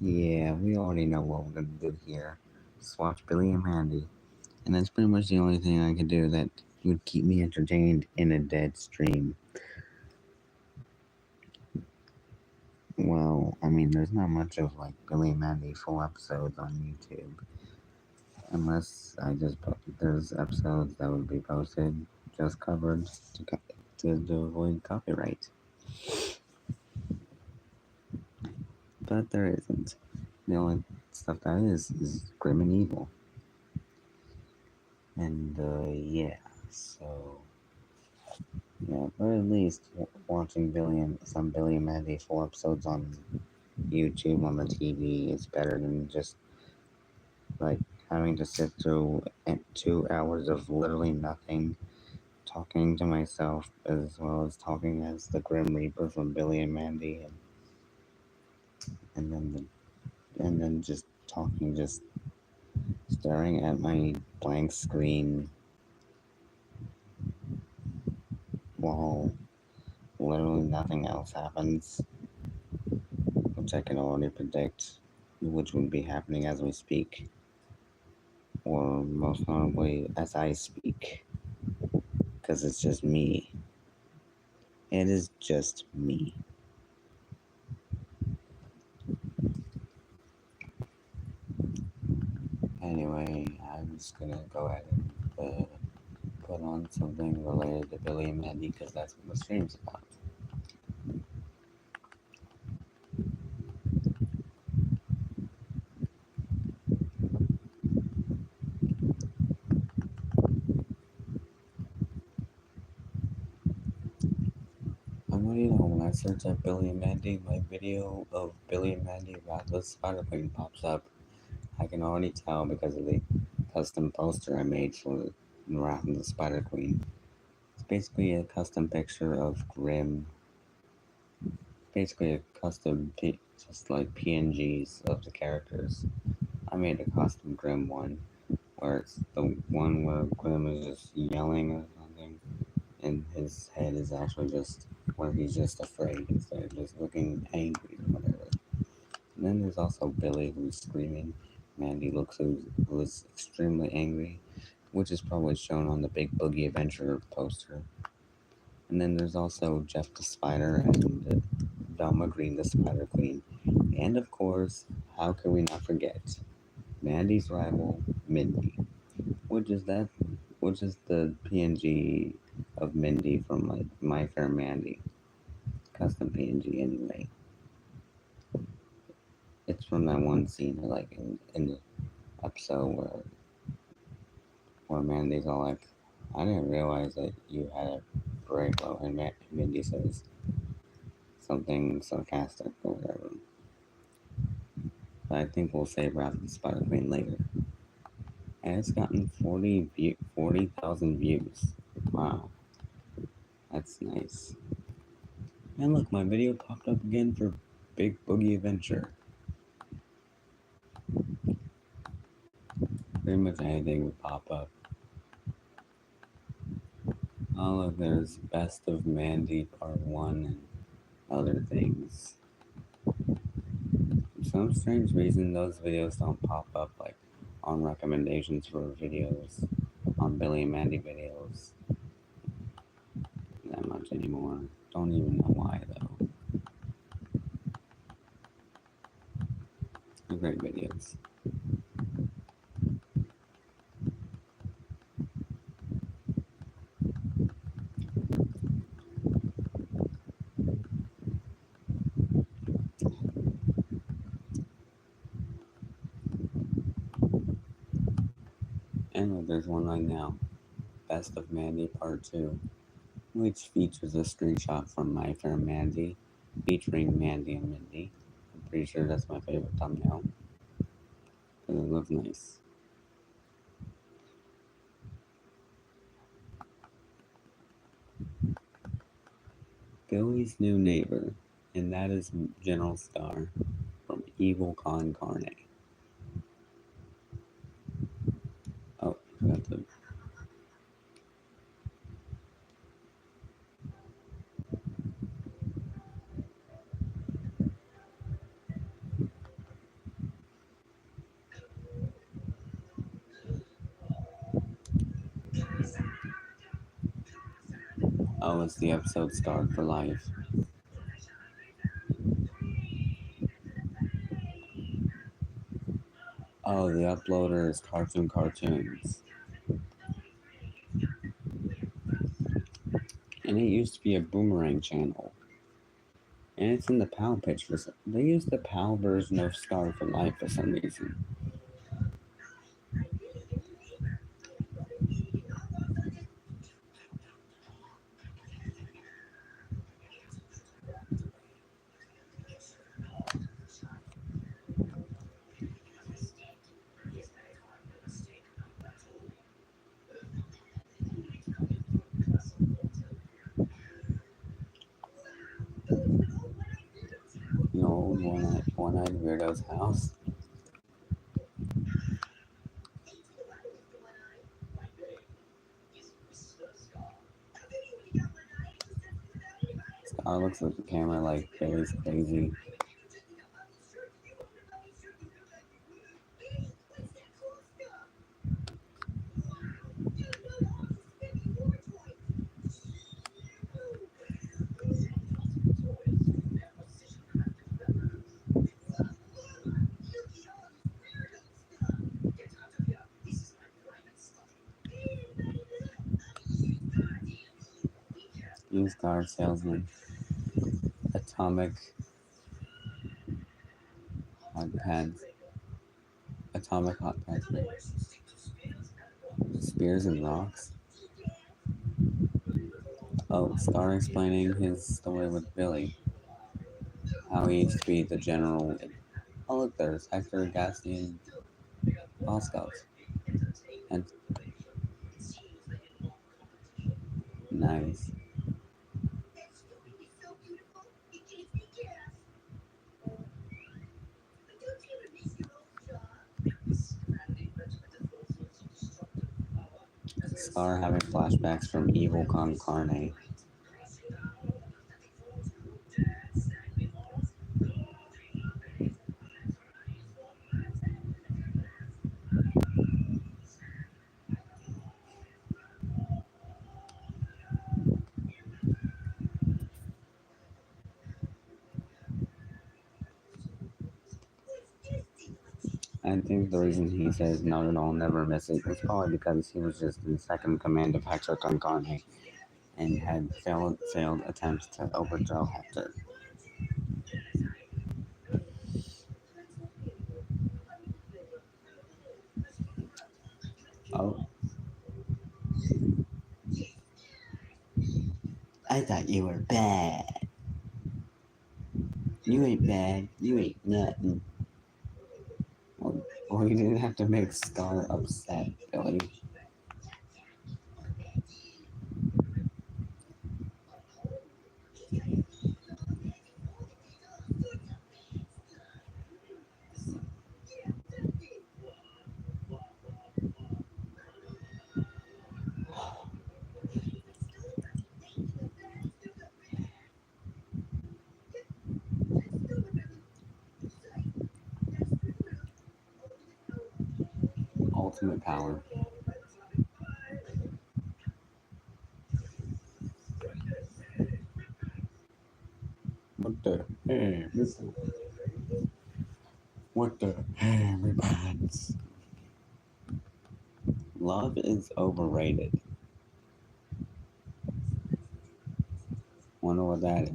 Yeah, we already know what we're gonna do here. Just watch Billy and Mandy. And that's pretty much the only thing I could do that would keep me entertained in a dead stream. Well, I mean, there's not much of like Billy and Mandy full episodes on YouTube. Unless I just put, there's episodes that would be posted just covered to avoid copyright. But there isn't. The only stuff that is grim and evil. And yeah, so yeah, but at least watching some Billy and Mandy full episodes on YouTube on the TV is better than just like having to sit through 2 hours of literally nothing, talking to myself as well as talking as the Grim Reaper from Billy and Mandy, and then and then just talking, just staring at my blank screen while literally nothing else happens, which I can already predict, which would be happening as we speak, or most probably as I speak, because it's just me. It is just me. Anyway, I'm just gonna go ahead and put on something related to Billy and Mandy because that's what the stream's about. I want you to know when I search up Billy and Mandy, my video of Billy and Mandy Rattles Spider Queen pops up. I can already tell because of the custom poster I made for Wrath of the Spider Queen. It's basically a custom picture of Grimm. Basically a custom, just like PNGs of the characters. I made a custom Grimm one, where it's the one where Grimm is just yelling or something, and his head is actually just where he's just afraid instead of just looking angry or whatever. And then there's also Billy who's screaming. Mandy looks who's extremely angry, which is probably shown on the Big Boogie Adventure poster. And then there's also Jeff the Spider and Velma Green the Spider Queen. And of course, how could we not forget Mandy's rival, Mindy, which is that, which is the PNG of Mindy from like My Fair Mandy, custom PNG anyway. It's from that one scene, like in the episode where Mandy's all like, "I didn't realize that you had a bracelet," and Mindy says something sarcastic or whatever. But I think we'll save Wrath of the Spider Queen later. And it's gotten 40,000 views. Wow, that's nice. And look, my video popped up again for Big Boogie Adventure. Pretty much anything would pop up. Oh, look, there's Best of Mandy Part 1 and other things. For some strange reason, those videos don't pop up like on recommendations for videos, on Billy and Mandy videos that much anymore. Don't even know why though. They're great videos. And look, there's one right now, Best of Mandy Part 2, which features a screenshot from My Fair Mandy, featuring Mandy and Mindy. I'm pretty sure that's my favorite thumbnail, because it looks nice. Billy's new neighbor, and that is General Star from Evil Con Carne. Oh, I forgot to. Oh, it's the episode Scarred for Life. Oh, the uploader is Cartoon Cartoons. And it used to be a Boomerang channel. And it's in the PAL pitch for some. They used the PAL version of Scarred for Life for some reason. You know, one-eyed Weirdo's house. Scar looks at the camera like Billy's crazy. Used car salesman. Atomic hot pads. Atomic hot pads. Spears and rocks. Oh, Scar explaining his story with Billy. How he used to be the general. Oh, look, there's Hector, Gasty, and Ball Scouts. And nice. Scar having flashbacks from Evil Con Carne. I think the reason he says not at all, never miss it, is probably because he was just in second command of Hector Con Carne and had failed attempts to overthrow Hector. Oh, I thought you were bad. You ain't bad. You ain't nothing. Well, you didn't have to make Scar upset, Billy. Ultimate power. What the hey, what the hey, everybody's. Love is overrated. Wonder what that is.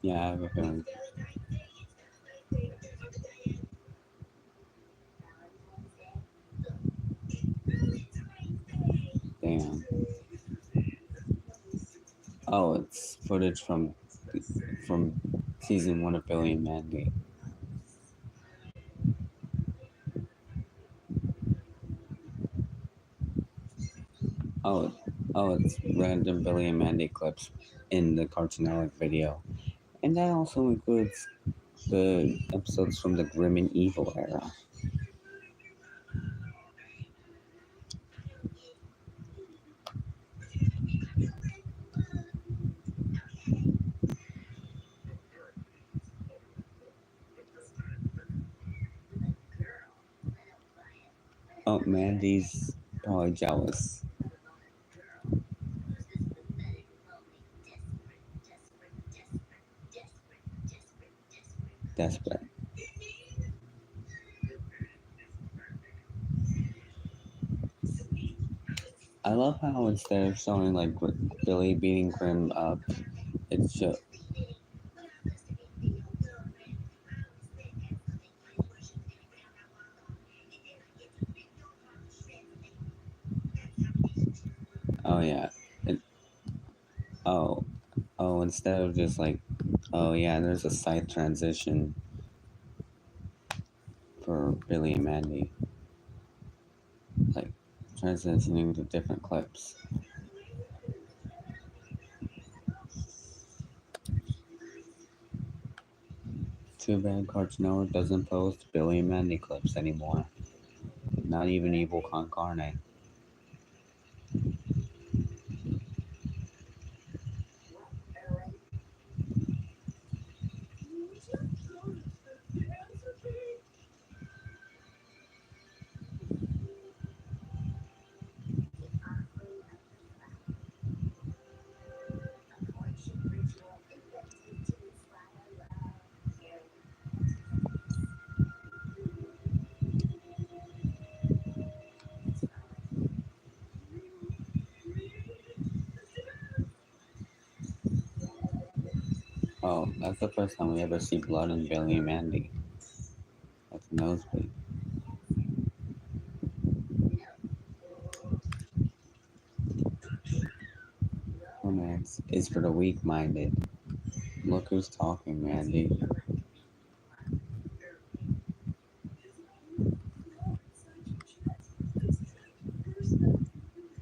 Yeah, I have a feeling. Damn. Oh, it's footage from season one of Billy and Mandy. Oh, it's random Billy and Mandy clips in the Cartoon Network video, and that also includes the episodes from the Grim and Evil era. Oh, Mandy's probably jealous. Desperate. I love how instead of showing like Billy beating Grim up, it's just oh yeah, it, oh instead of just like oh yeah, there's a side transition for Billy and Mandy, like transitioning to different clips. Too bad Cartoon Network doesn't post Billy and Mandy clips anymore. Not even Evil Con Carne. Oh, that's the first time we ever see blood in Billy and Mandy. That's a nosebleed. Romance is for the weak-minded. Look who's talking, Mandy.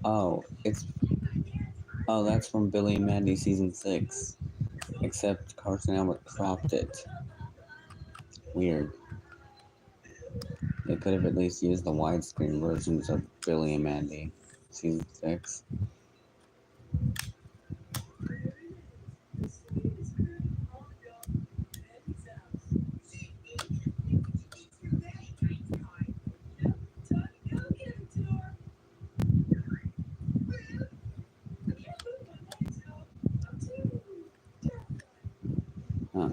Oh, it's that's from Billy and Mandy season 6. Except Cartoon Network cropped it. Weird. They could have at least used the widescreen versions of Billy and Mandy season 6. Huh.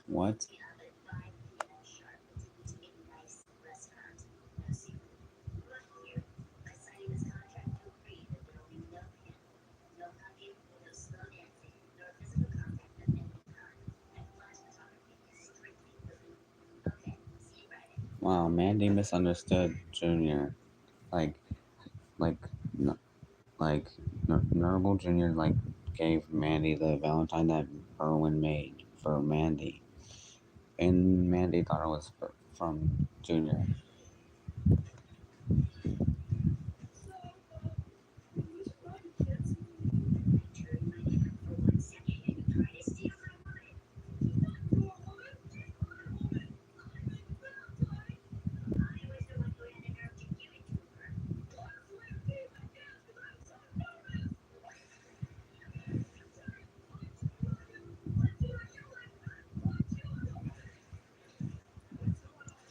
What? Wow, Mandy misunderstood Junior. Like, like, n- like, Nurgle Junior like gave Mandy the Valentine that Erwin made for Mandy, and Mandy thought it was from Junior.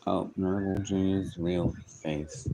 Oh, Nurgle Junior's real face.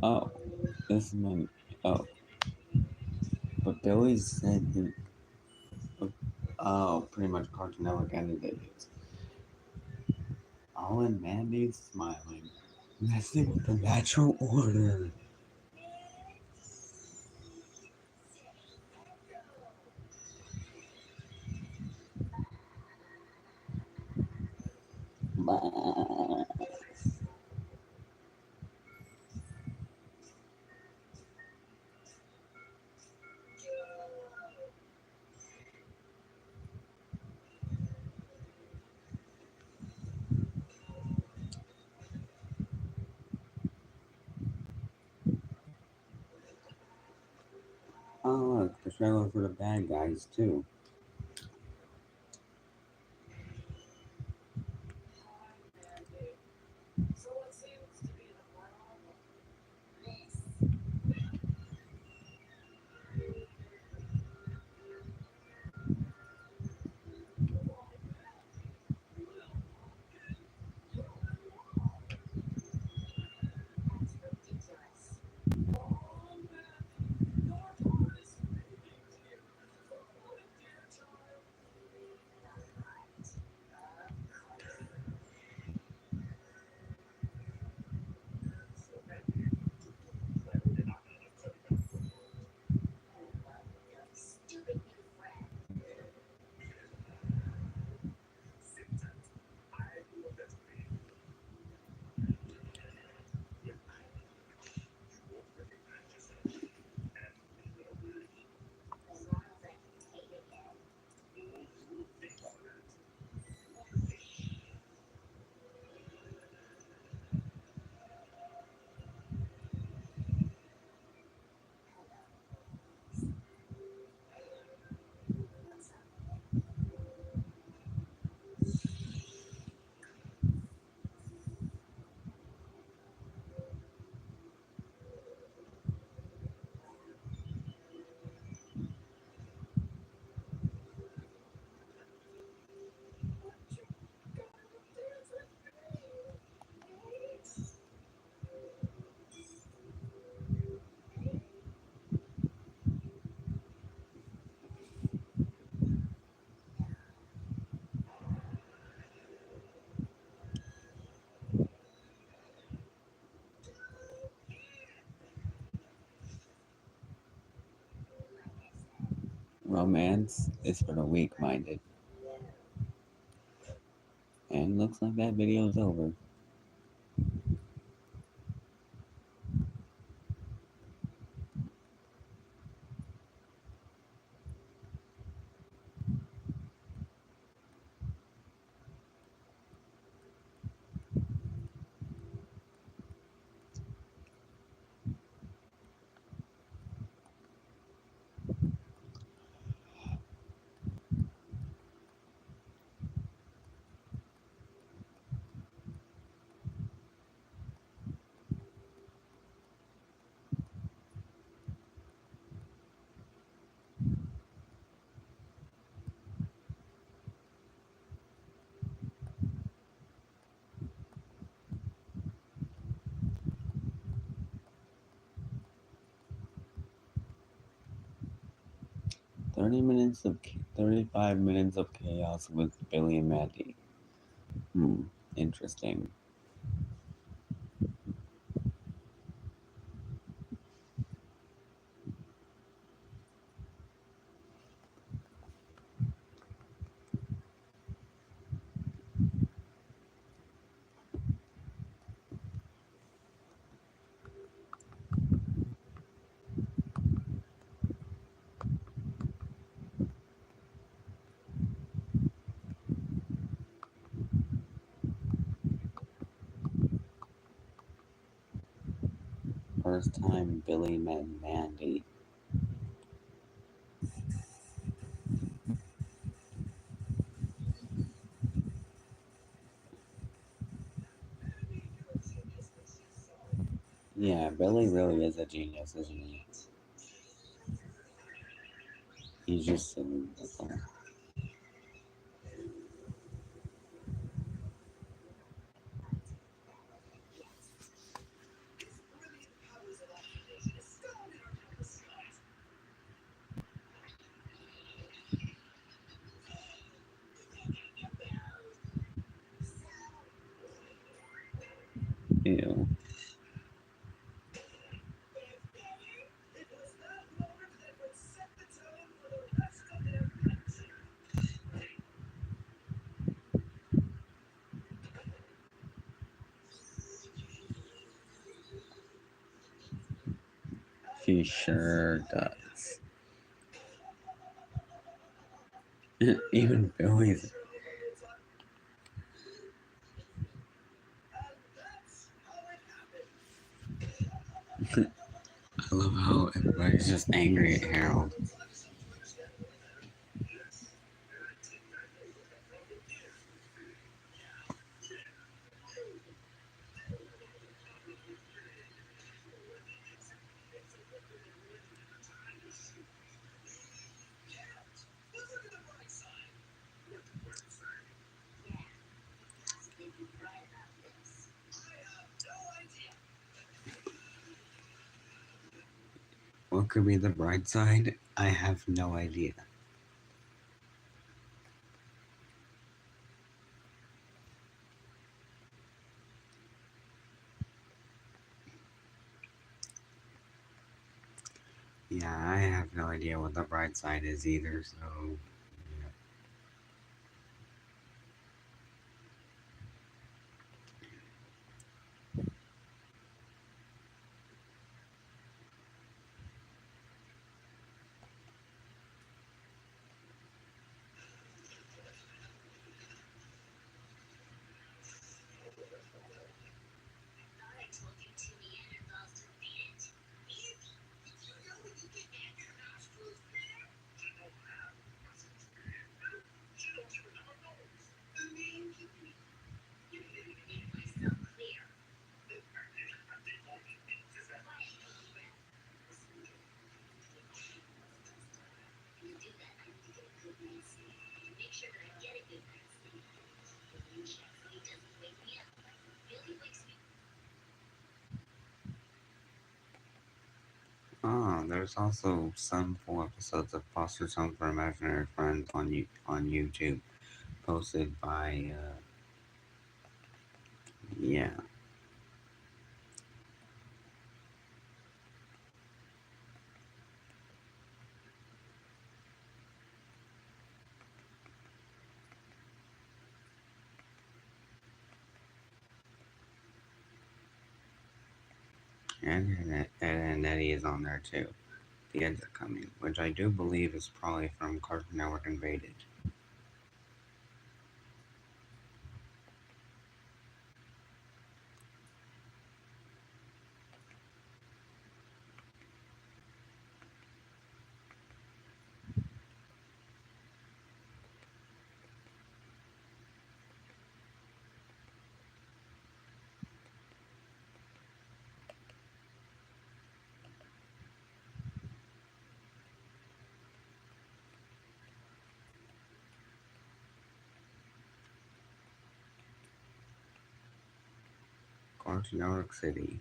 Oh, this is my. Oh, but Billy said he. Oh, pretty much Cartoon Network ended it. All in Mandy's smiling, messing with the natural order. Oh, look, the trailer for the bad guys too. Romance is for the weak-minded. And looks like that video's over. 35 minutes of chaos with Billy and Mandy. Hmm, interesting. First time Billy met Mandy. Yeah, Billy really is a genius, isn't he? He's just silly. That's all. Ew. He sure does. Even Billy's. I love how everybody's just angry at Harold. What could be the bright side? I have no idea. Yeah, I have no idea what the bright side is either, so. Yeah. Oh, there's also some full episodes of Foster's Home for Imaginary Friends on YouTube, posted by yeah, and Eddie is on there too. The Eds are coming, which I do believe is probably from Cartoon Network Invaded. Cartoon Network City.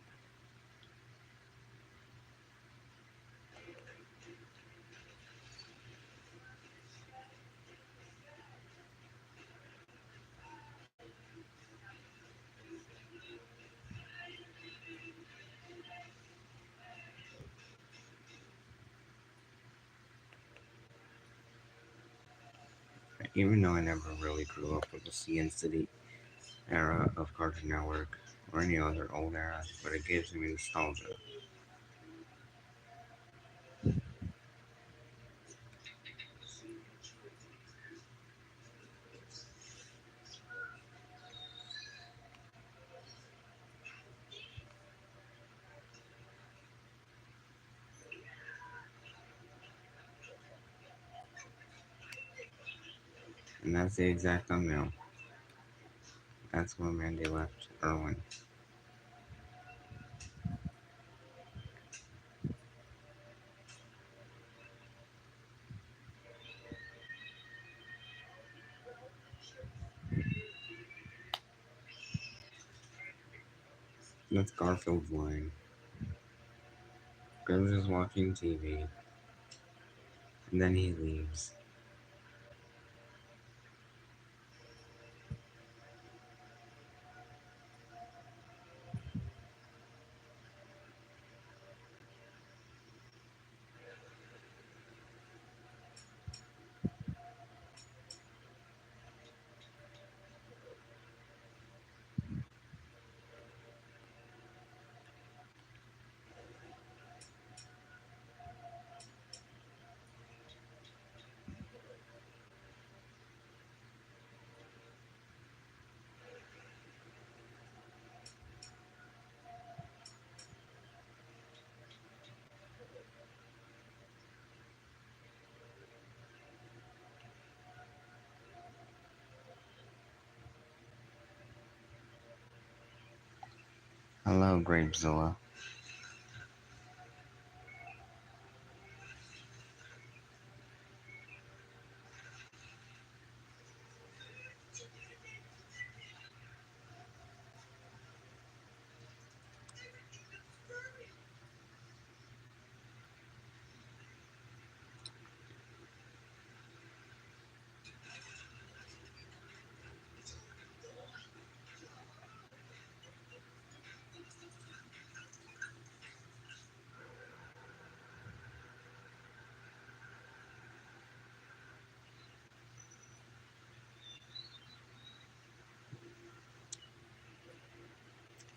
Even though I never really grew up with the CN City era of Cartoon Network or any other old era, but it gives me nostalgia. And that's the exact thumbnail. That's when Mandy left Irwin. That's Garfield's line. Grim's just watching TV, and then he leaves. Hello, Grapezilla.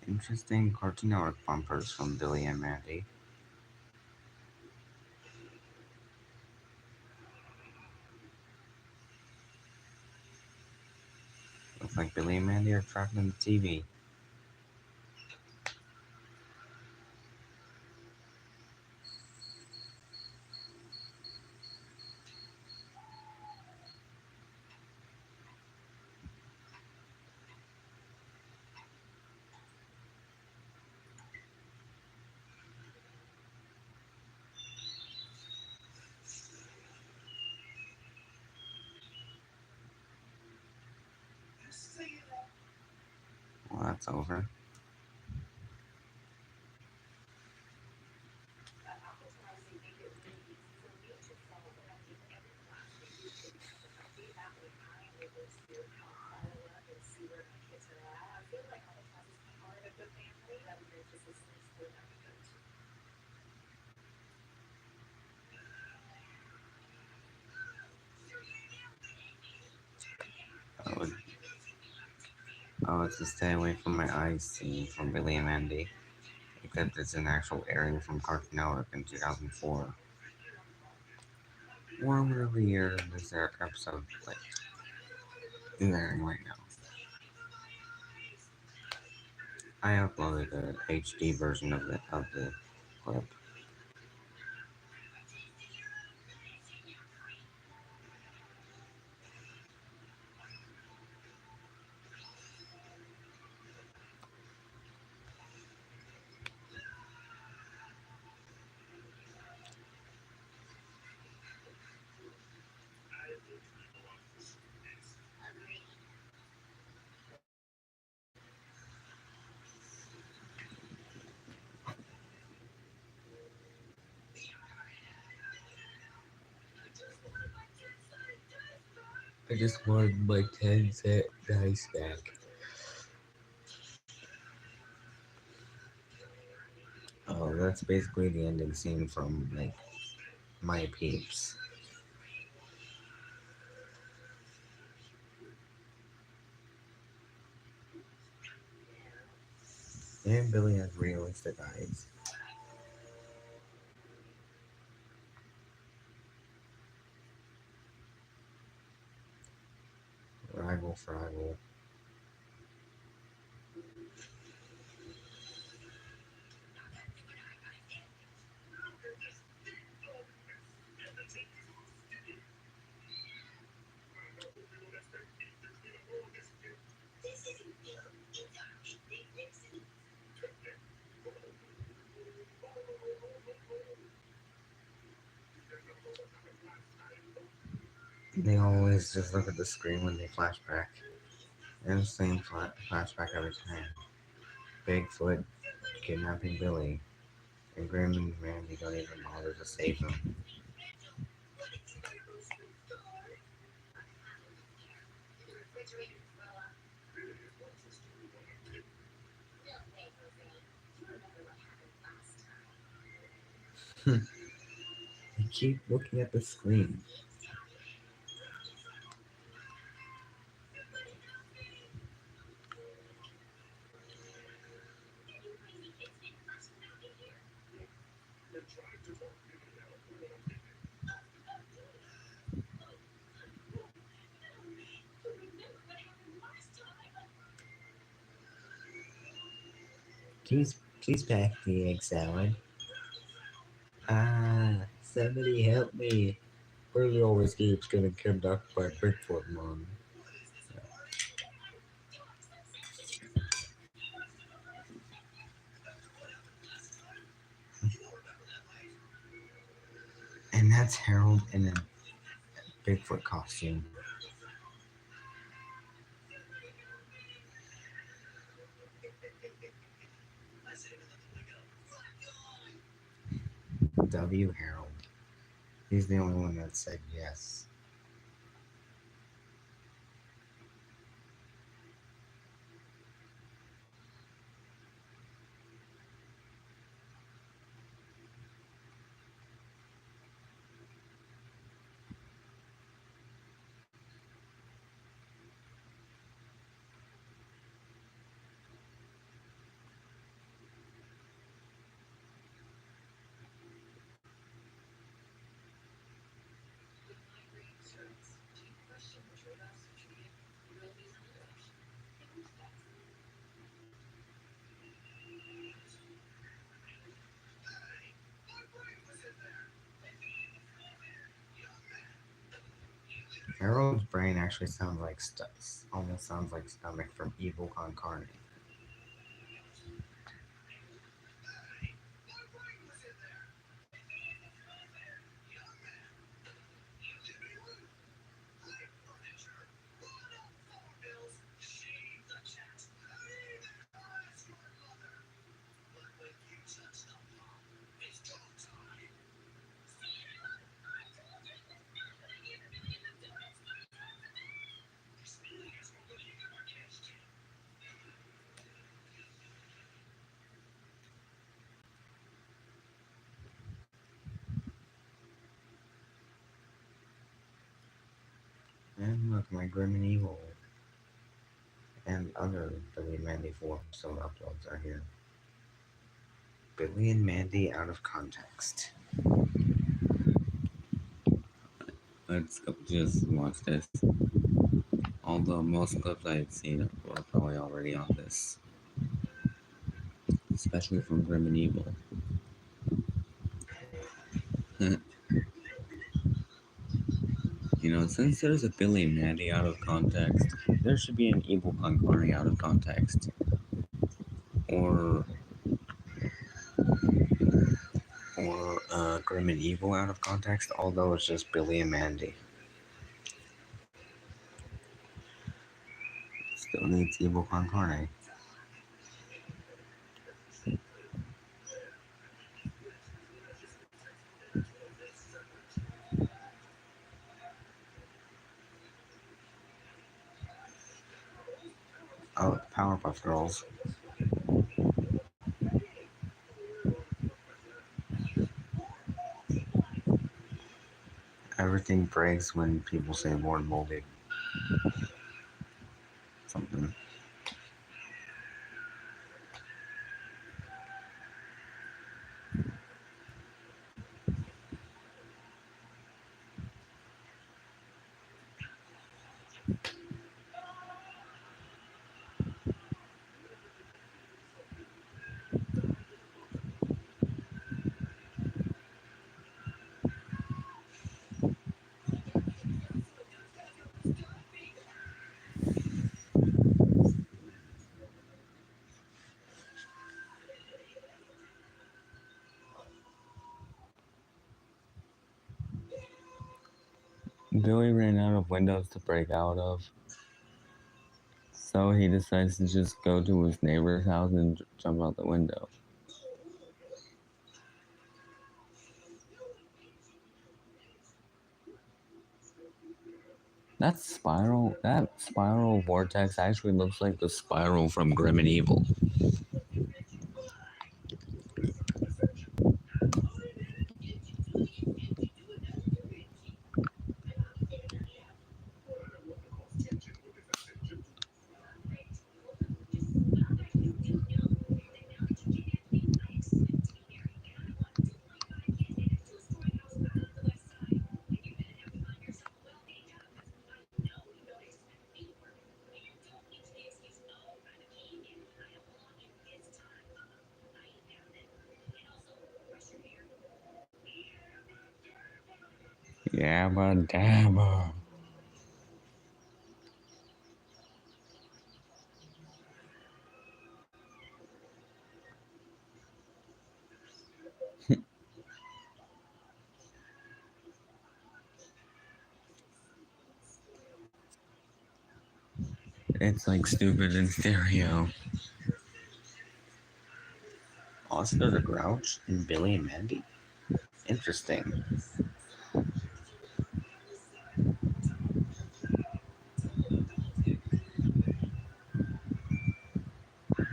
Interesting Cartoon Network bumpers from Billy and Mandy. Looks like Billy and Mandy are trapped in the TV. Well, that's over. Oh, oh, it's a stay away from my eyes scene from Billy and Mandy. Except it's an actual airing from Cartoon Network in 2004. One of the year this episode like is airing right now. I uploaded a HD version of the clip. I just wanted my 10-cent dice back. Oh, that's basically the ending scene from like My Peeps. And Billy has realistic eyes. Rival Fraggle. They always just look at the screen when they flashback. And the same flashback every time. Bigfoot kidnapping Billy, and Grim and Randy don't even bother to save him. They keep looking at the screen. Please pack the egg salad. Somebody help me. Billy always keeps getting kidnapped by Bigfoot Man. And that's Harold in a Bigfoot costume. W. Harold. He's the only one that said yes. Harold's brain actually sounds like almost sounds like stomach from Evil Con Carne. And look, my Grim and Evil and other Billy and Mandy forums of uploads are here. Billy and Mandy out of context. Let's go just watch this. Although most clips I had seen were probably already on this. Especially from Grim and Evil. Since there's a Billy and Mandy out of context, there should be an Evil Con Carne out of context. Or Grim and Evil out of context, although it's just Billy and Mandy. Still needs Evil Con Carne. Oh, Powerpuff Girls. Everything breaks when people say word moldy. Something. Billy ran out of windows to break out of, so he decides to just go to his neighbor's house and jump out the window. That spiral vortex actually looks like the spiral from Grim and Evil. Yabba dabba. It's like stupid in stereo. Oscar the Grouch and Billy and Mandy. Interesting.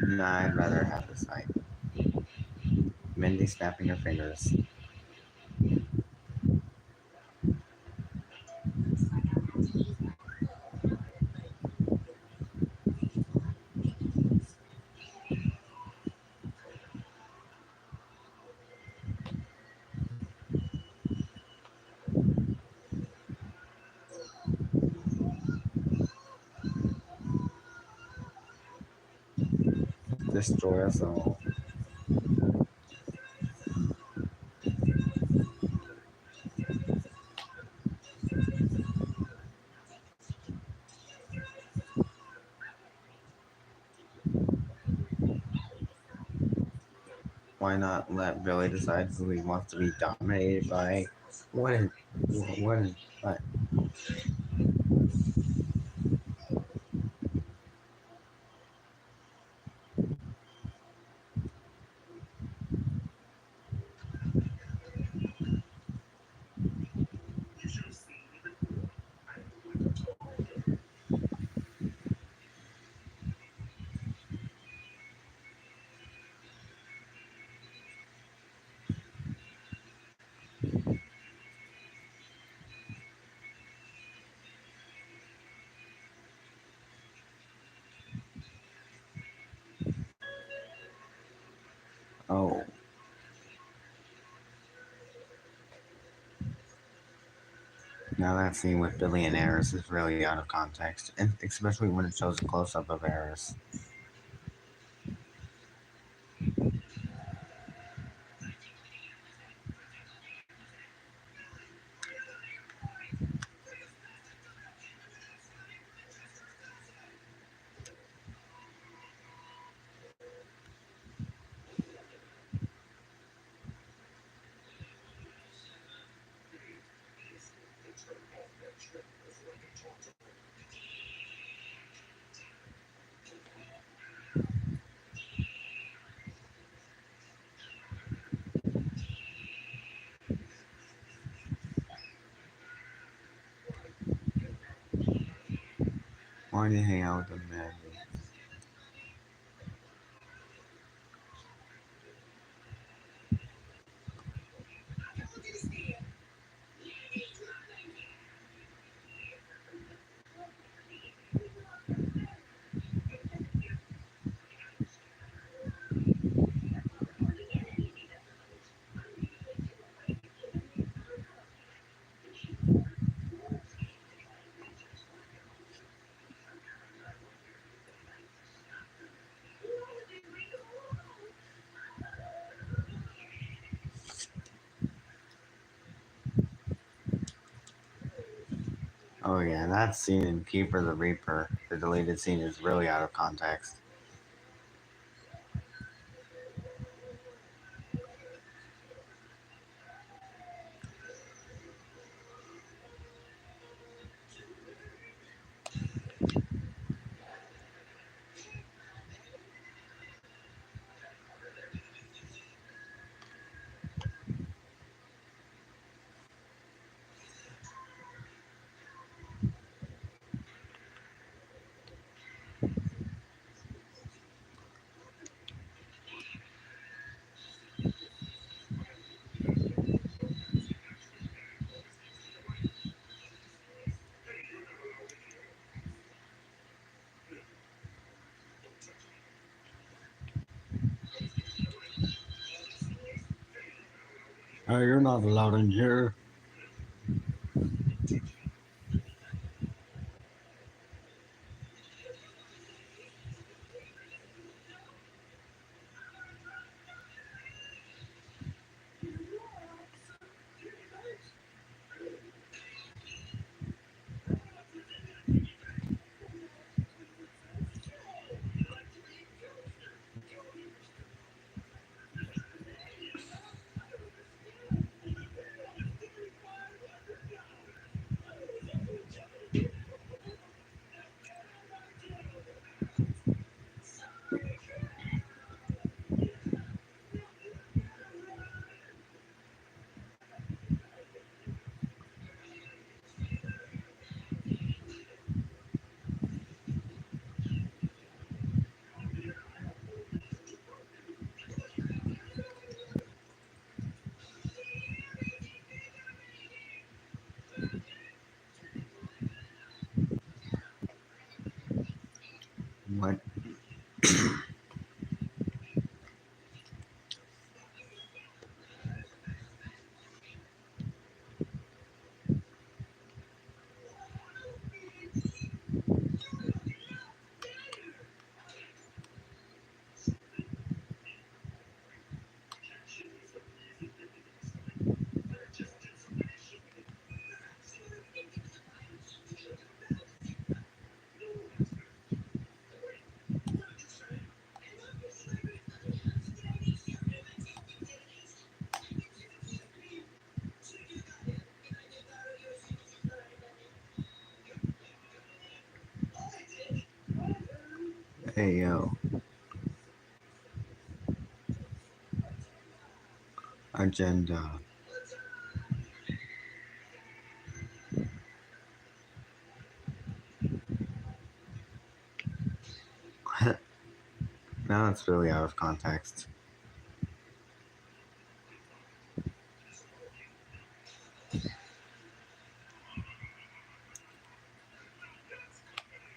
Nah, I'd rather have the sight. Mindy snapping her fingers. Destroy us all. Why not let Billy decide who he wants to be dominated by? What is, what is, what? Oh, now that scene with Billy and Eris is really out of context, and especially when it shows a close up of Eris. Why do you hang out with the man? Oh yeah, that scene in Keeper the Reaper, the deleted scene, is really out of context. Hey, you're not allowed in here. What? Hey, yo. Agenda. Now it's really out of context.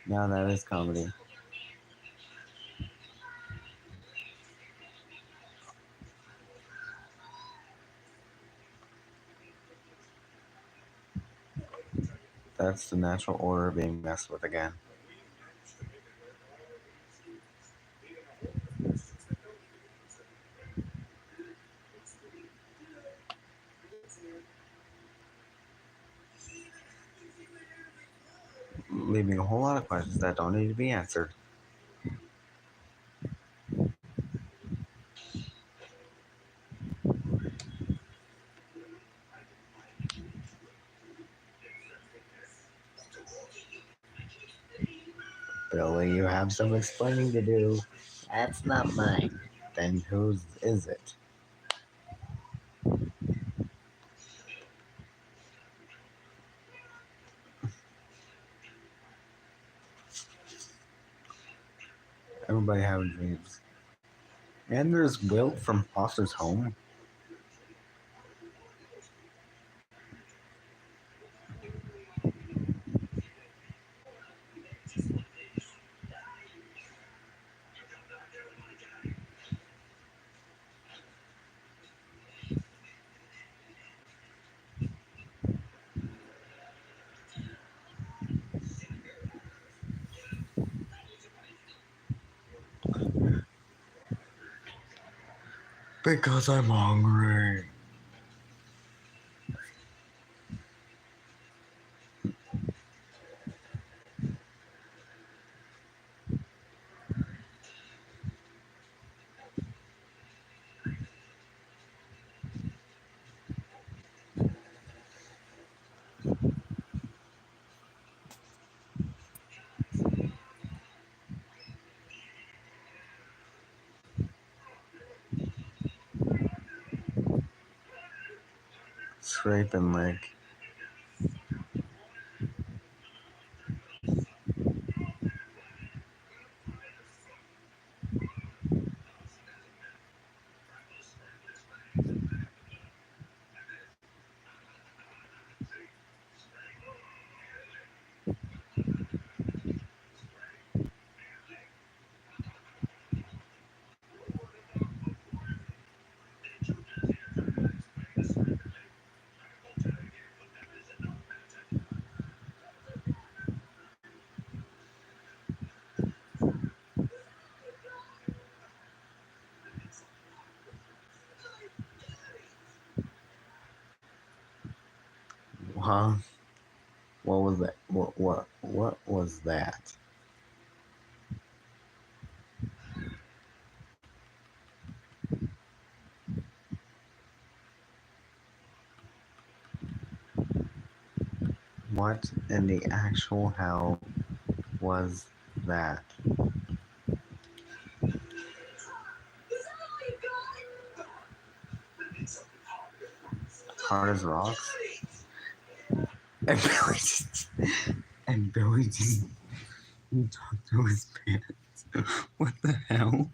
Now that is comedy. That's the natural order being messed with again. Leaving a whole lot of questions that don't need to be answered. Billy, you have some explaining to do. That's not mine. Then whose is it? Everybody having dreams. And there's Wilt from Foster's Home. Because I'm hungry. Scraping leg. Huh? What was that? What was that? What in the actual hell was that? Hard as rocks? And Billy just, and Billy just talked to his pants. What the hell?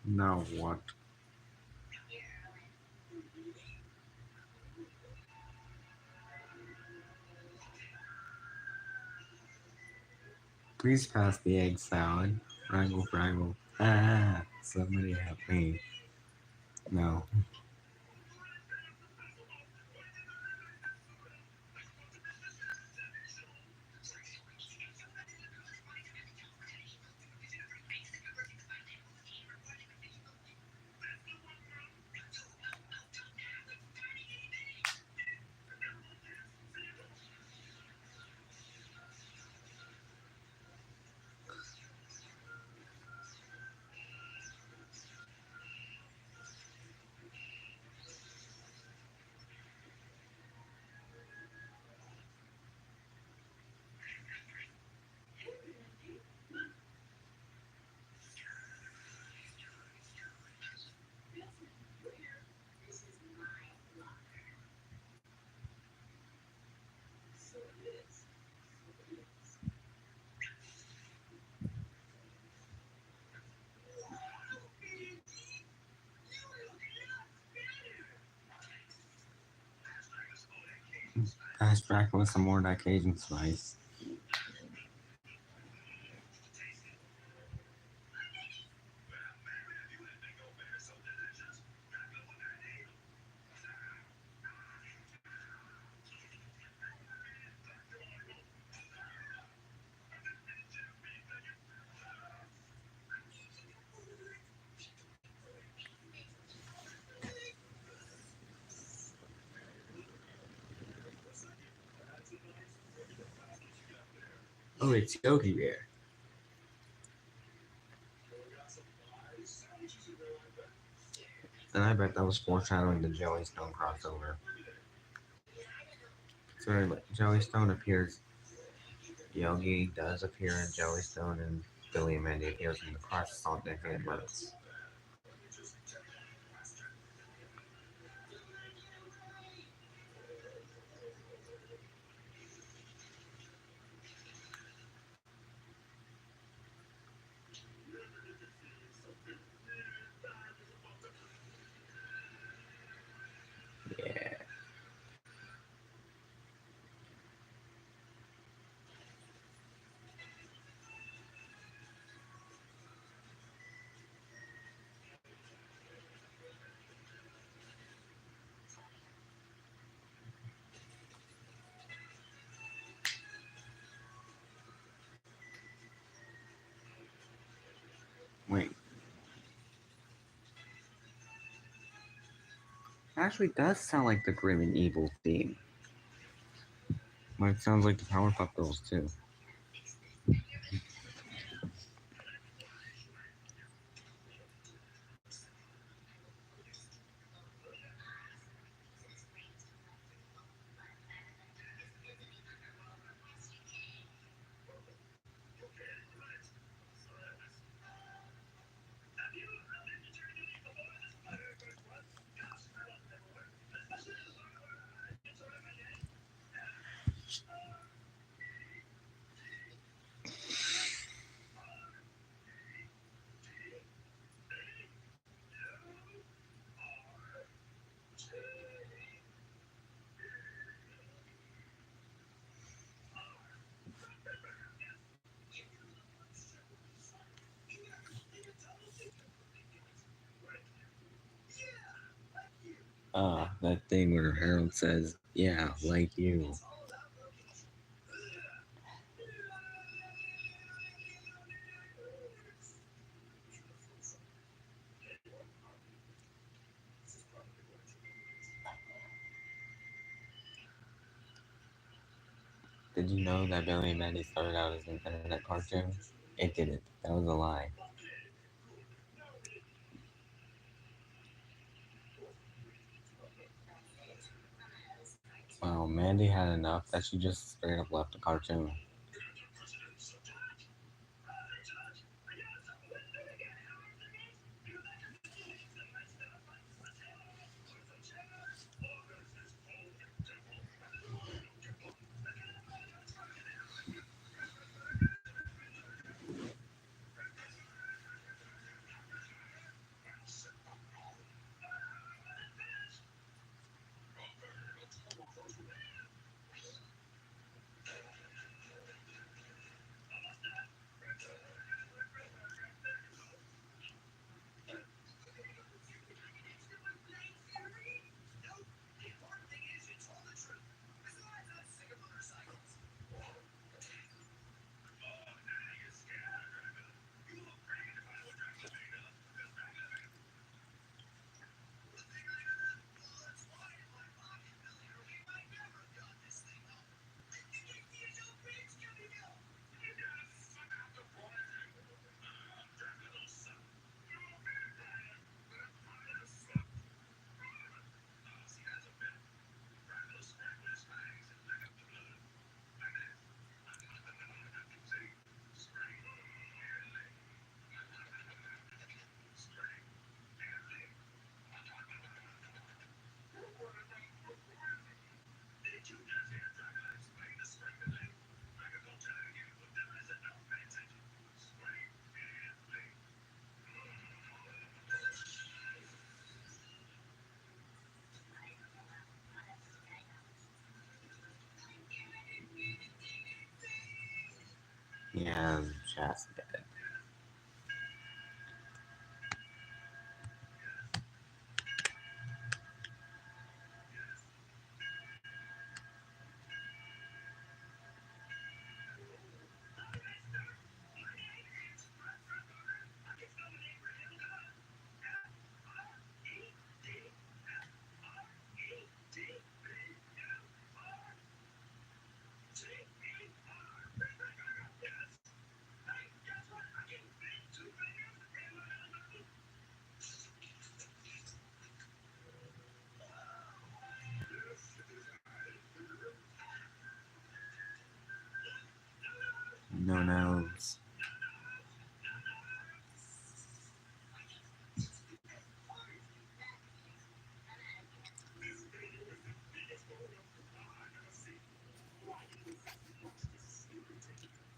Now what? Please pass the egg salad. Wrangle, wrangle. Ah, somebody help me. No. Pass back with some more of that Cajun spice. Oh, it's Yogi Bear. And I bet that was foreshadowing the Joey Stone crossover. So Joey Stone appears. Yogi does appear in Joey Stone, and Billy Mandy appears in the Croissant Neighborhoods. Yeah. Wait. Actually does sound like the Grim and Evil theme. But it sounds like the Powerpuff Girls too. That thing where Harold says, "Yeah, like you." Did you know that Billy and Mandy started out as an internet cartoon? It didn't. That was a lie. Well, Mandy had enough that she just straight up left the cartoon. Yeah, just dead. known as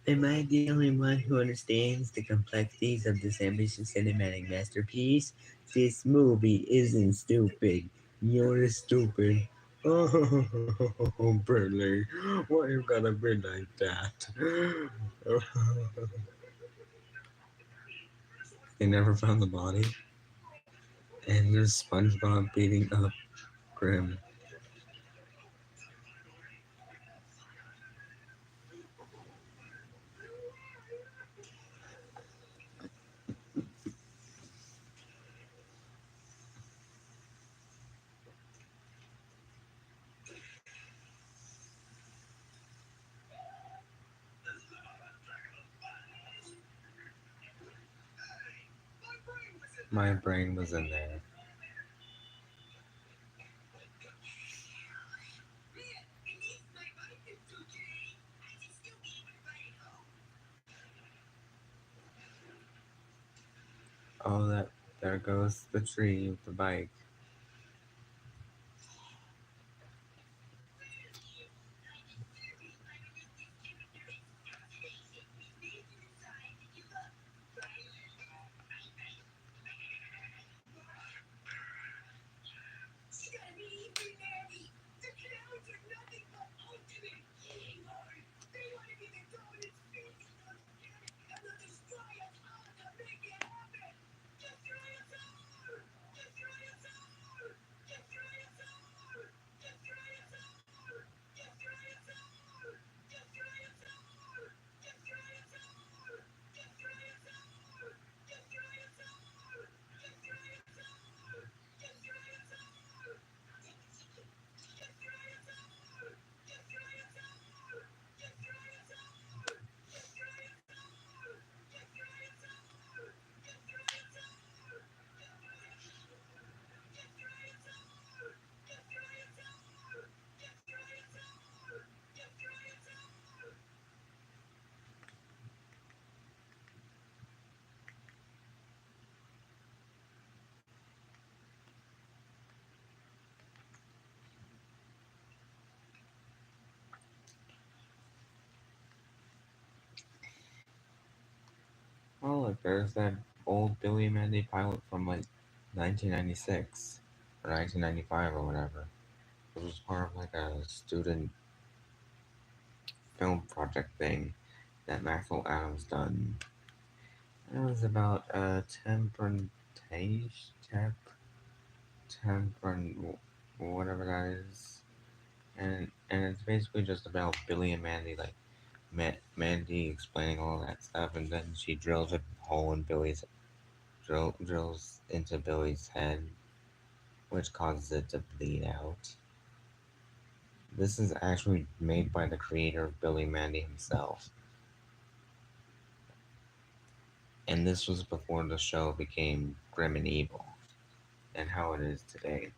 Am I the only one who understands the complexities of this ambitious cinematic masterpiece? This movie isn't stupid. You're stupid. Oh, Billy, why you gotta be like that? They never found the body, and there's SpongeBob beating up Grim. My brain was in there. Oh, that there goes the tree with the bike. Oh, look, there's that old Billy Mandy pilot from like 1996 or 1995 or whatever. It was part of like a student film project thing that Maxwell Adams done. It was about temperan, whatever that is, and it's basically just about Billy and Mandy, like Mandy explaining all that stuff, and then she drills a hole in Billy's drills into Billy's head, which causes it to bleed out. This is actually made by the creator of Billy Mandy himself, and this was before the show became grim and evil, and how it is today.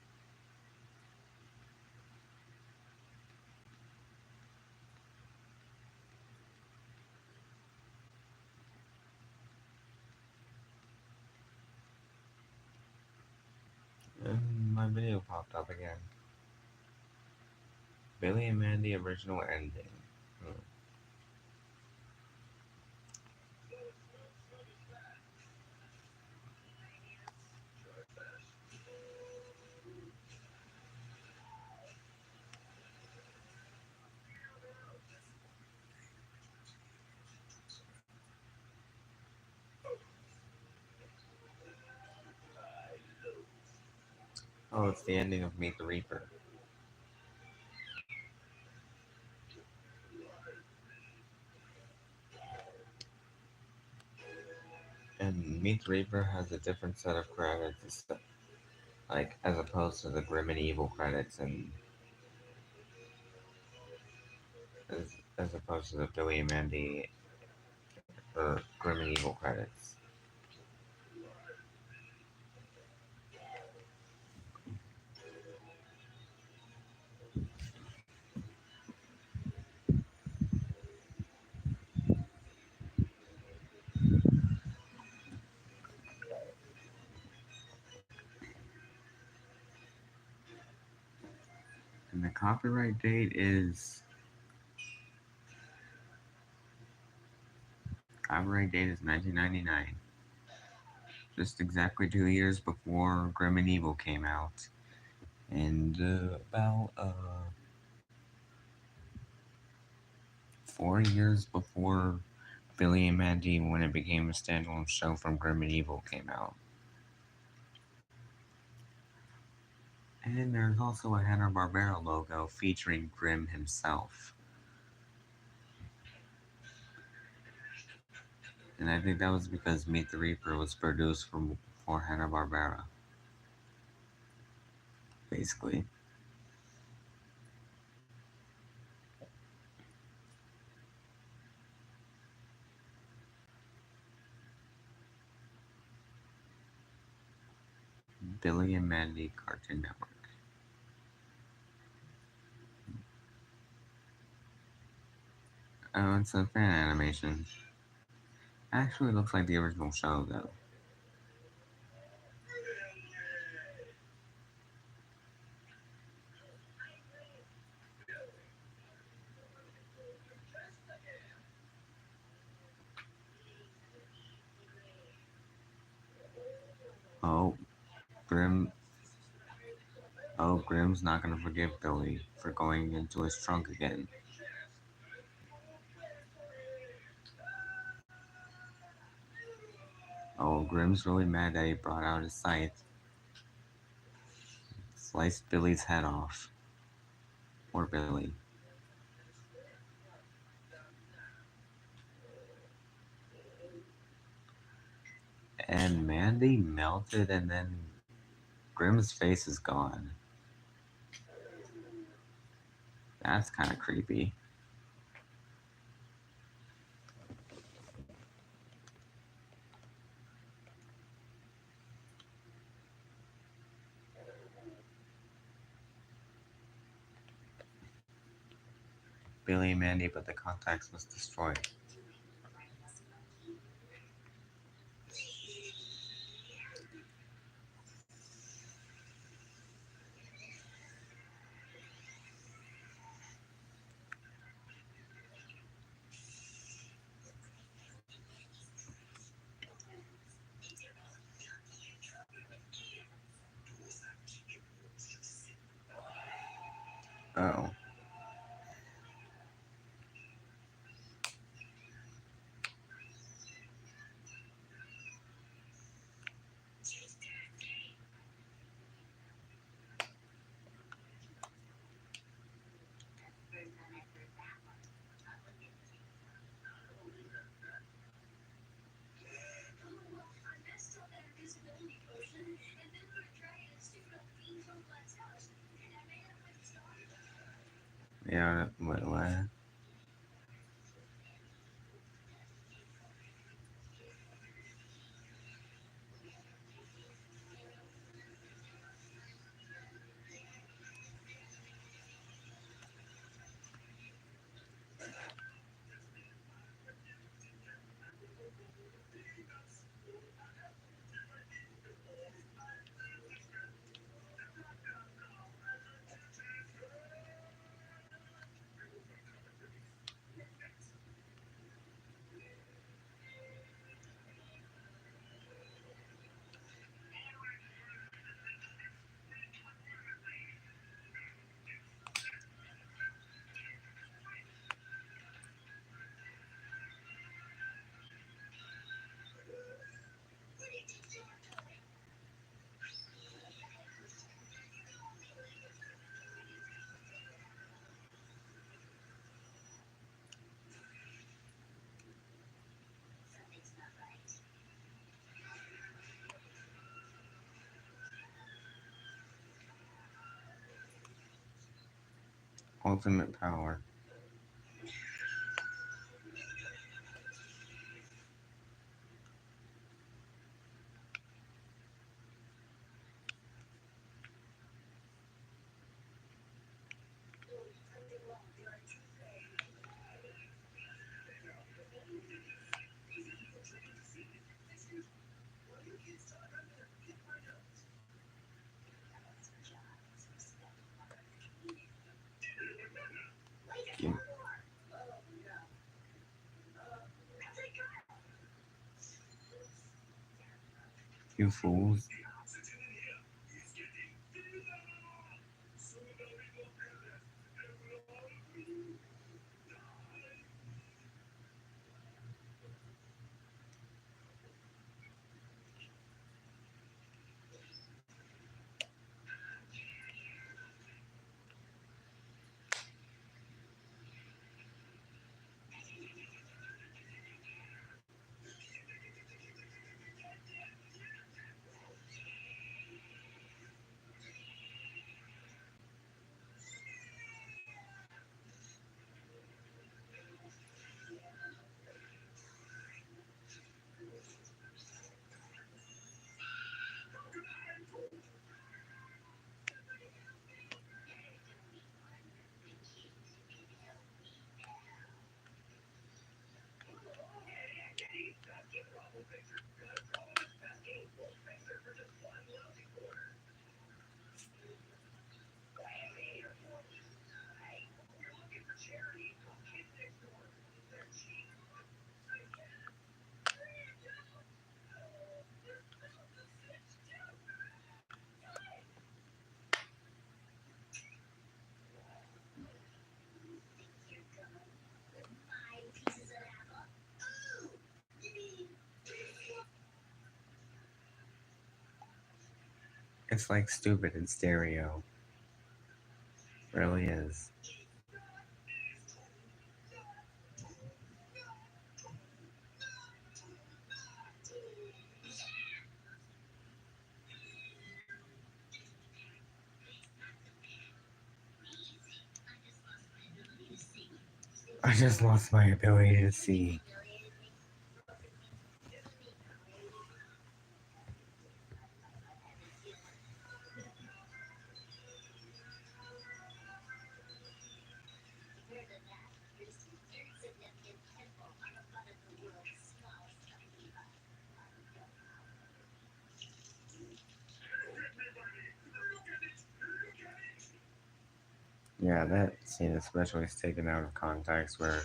And my video popped up again. Billy and Mandy original ending. Hmm. Oh, it's the ending of Meet the Reaper. And Meet the Reaper has a different set of credits, like as opposed to the grim and evil credits, and as opposed to the Billy and Mandy or grim and evil credits. The copyright date is 1999, just exactly 2 years before Grim and Evil came out, and about 4 years before Billy and Mandy, when it became a standalone show from Grim and Evil, came out. And there's also a Hanna-Barbera logo featuring Grim himself. And I think that was because Meet the Reaper was produced for Hanna-Barbera, basically. Billy and Mandy Cartoon Network. Oh, it's a fan animation. Actually, looks like the original show, though. Oh, Grim. Oh, Grim's not gonna forgive Billy for going into his trunk again. Oh, Grim's really mad that he brought out his scythe, sliced Billy's head off. Poor Billy. And Mandy melted, and then Grim's face is gone. That's kind of creepy. Billy and Mandy, but the contacts was destroyed. Oh. Yeah, what? Ultimate power. You, you fools. It's like stupid in stereo. Really is. I just lost my ability to see. Yeah, that scene especially is taken out of context where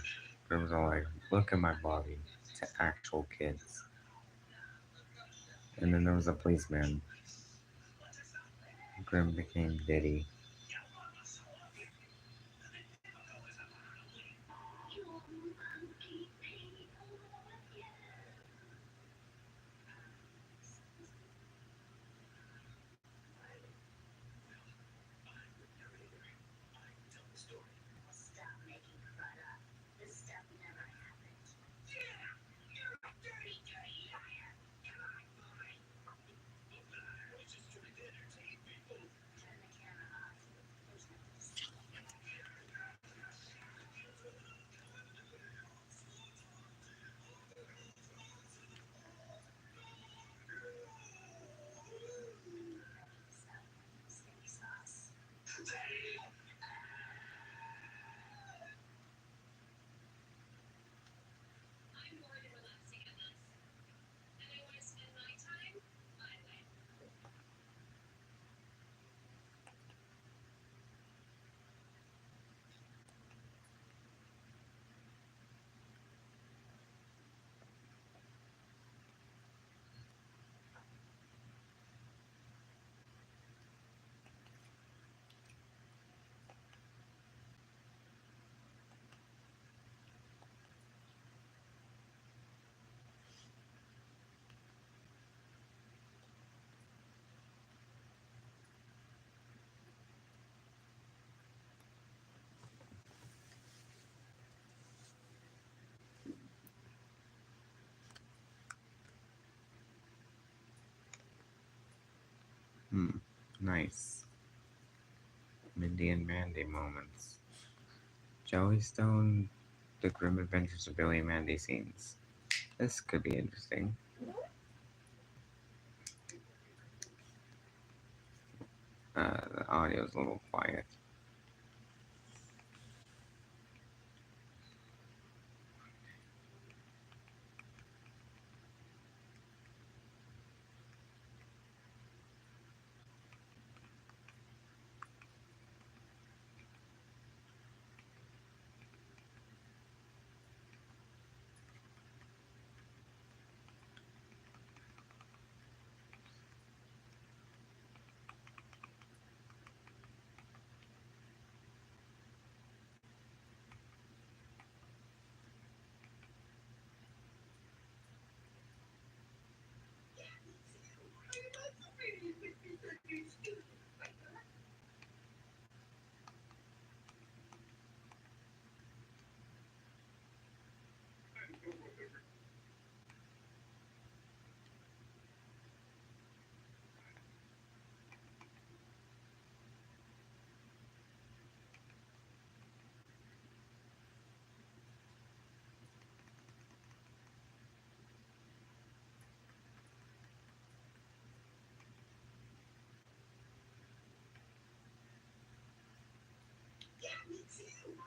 Grim's all like, look at my body to actual kids. And then there was a policeman. Grim became Diddy. Hmm, nice. Mindy and Mandy moments. Jellystone, the grim adventures of Billy and Mandy scenes. This could be interesting. The audio's a little quiet.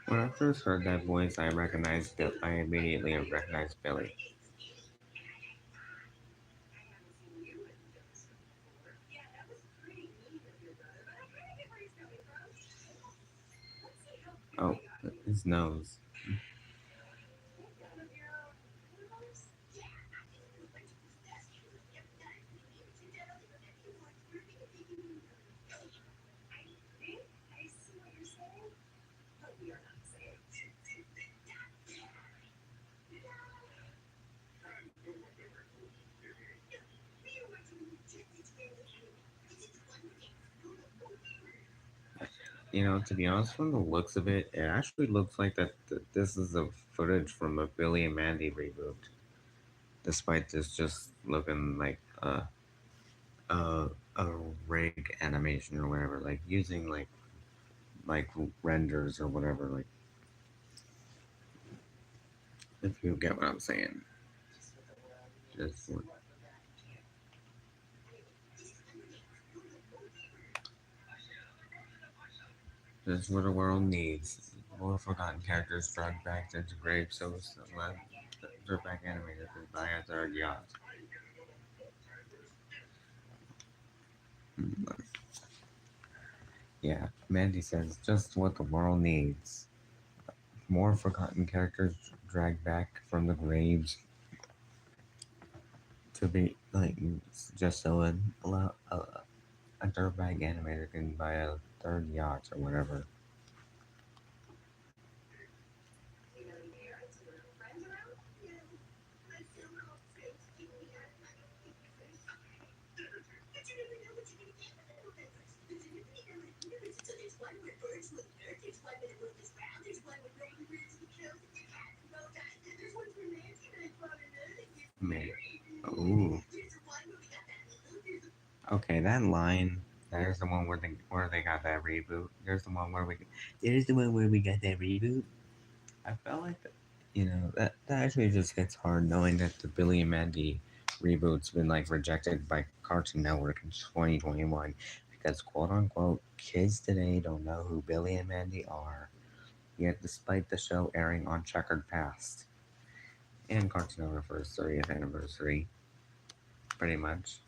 When I first heard that voice, I immediately recognized Billy. Oh, his nose. To be honest, from the looks of it, it actually looks like this is a footage from a Billy and Mandy reboot. Despite this just looking like a, a rig animation or whatever, like using like renders or whatever, like if you get what I'm saying. Just Just what the world needs. More forgotten characters dragged back into graves so they're back animated by a third yacht. Yeah, Mandy says just what the world needs. More forgotten characters dragged back from the graves to be like just so a dirtbag animator can buy a third yacht or whatever. Man, ooh, okay, that line. There's the one where they got that reboot. There's the one where we got that reboot. I felt like that. That actually just hits hard knowing that the Billy and Mandy reboot's been like rejected by Cartoon Network in 2021 because quote unquote kids today don't know who Billy and Mandy are. Yet despite the show airing on Checkered Past and Cartoon Network for its 30th anniversary, pretty much.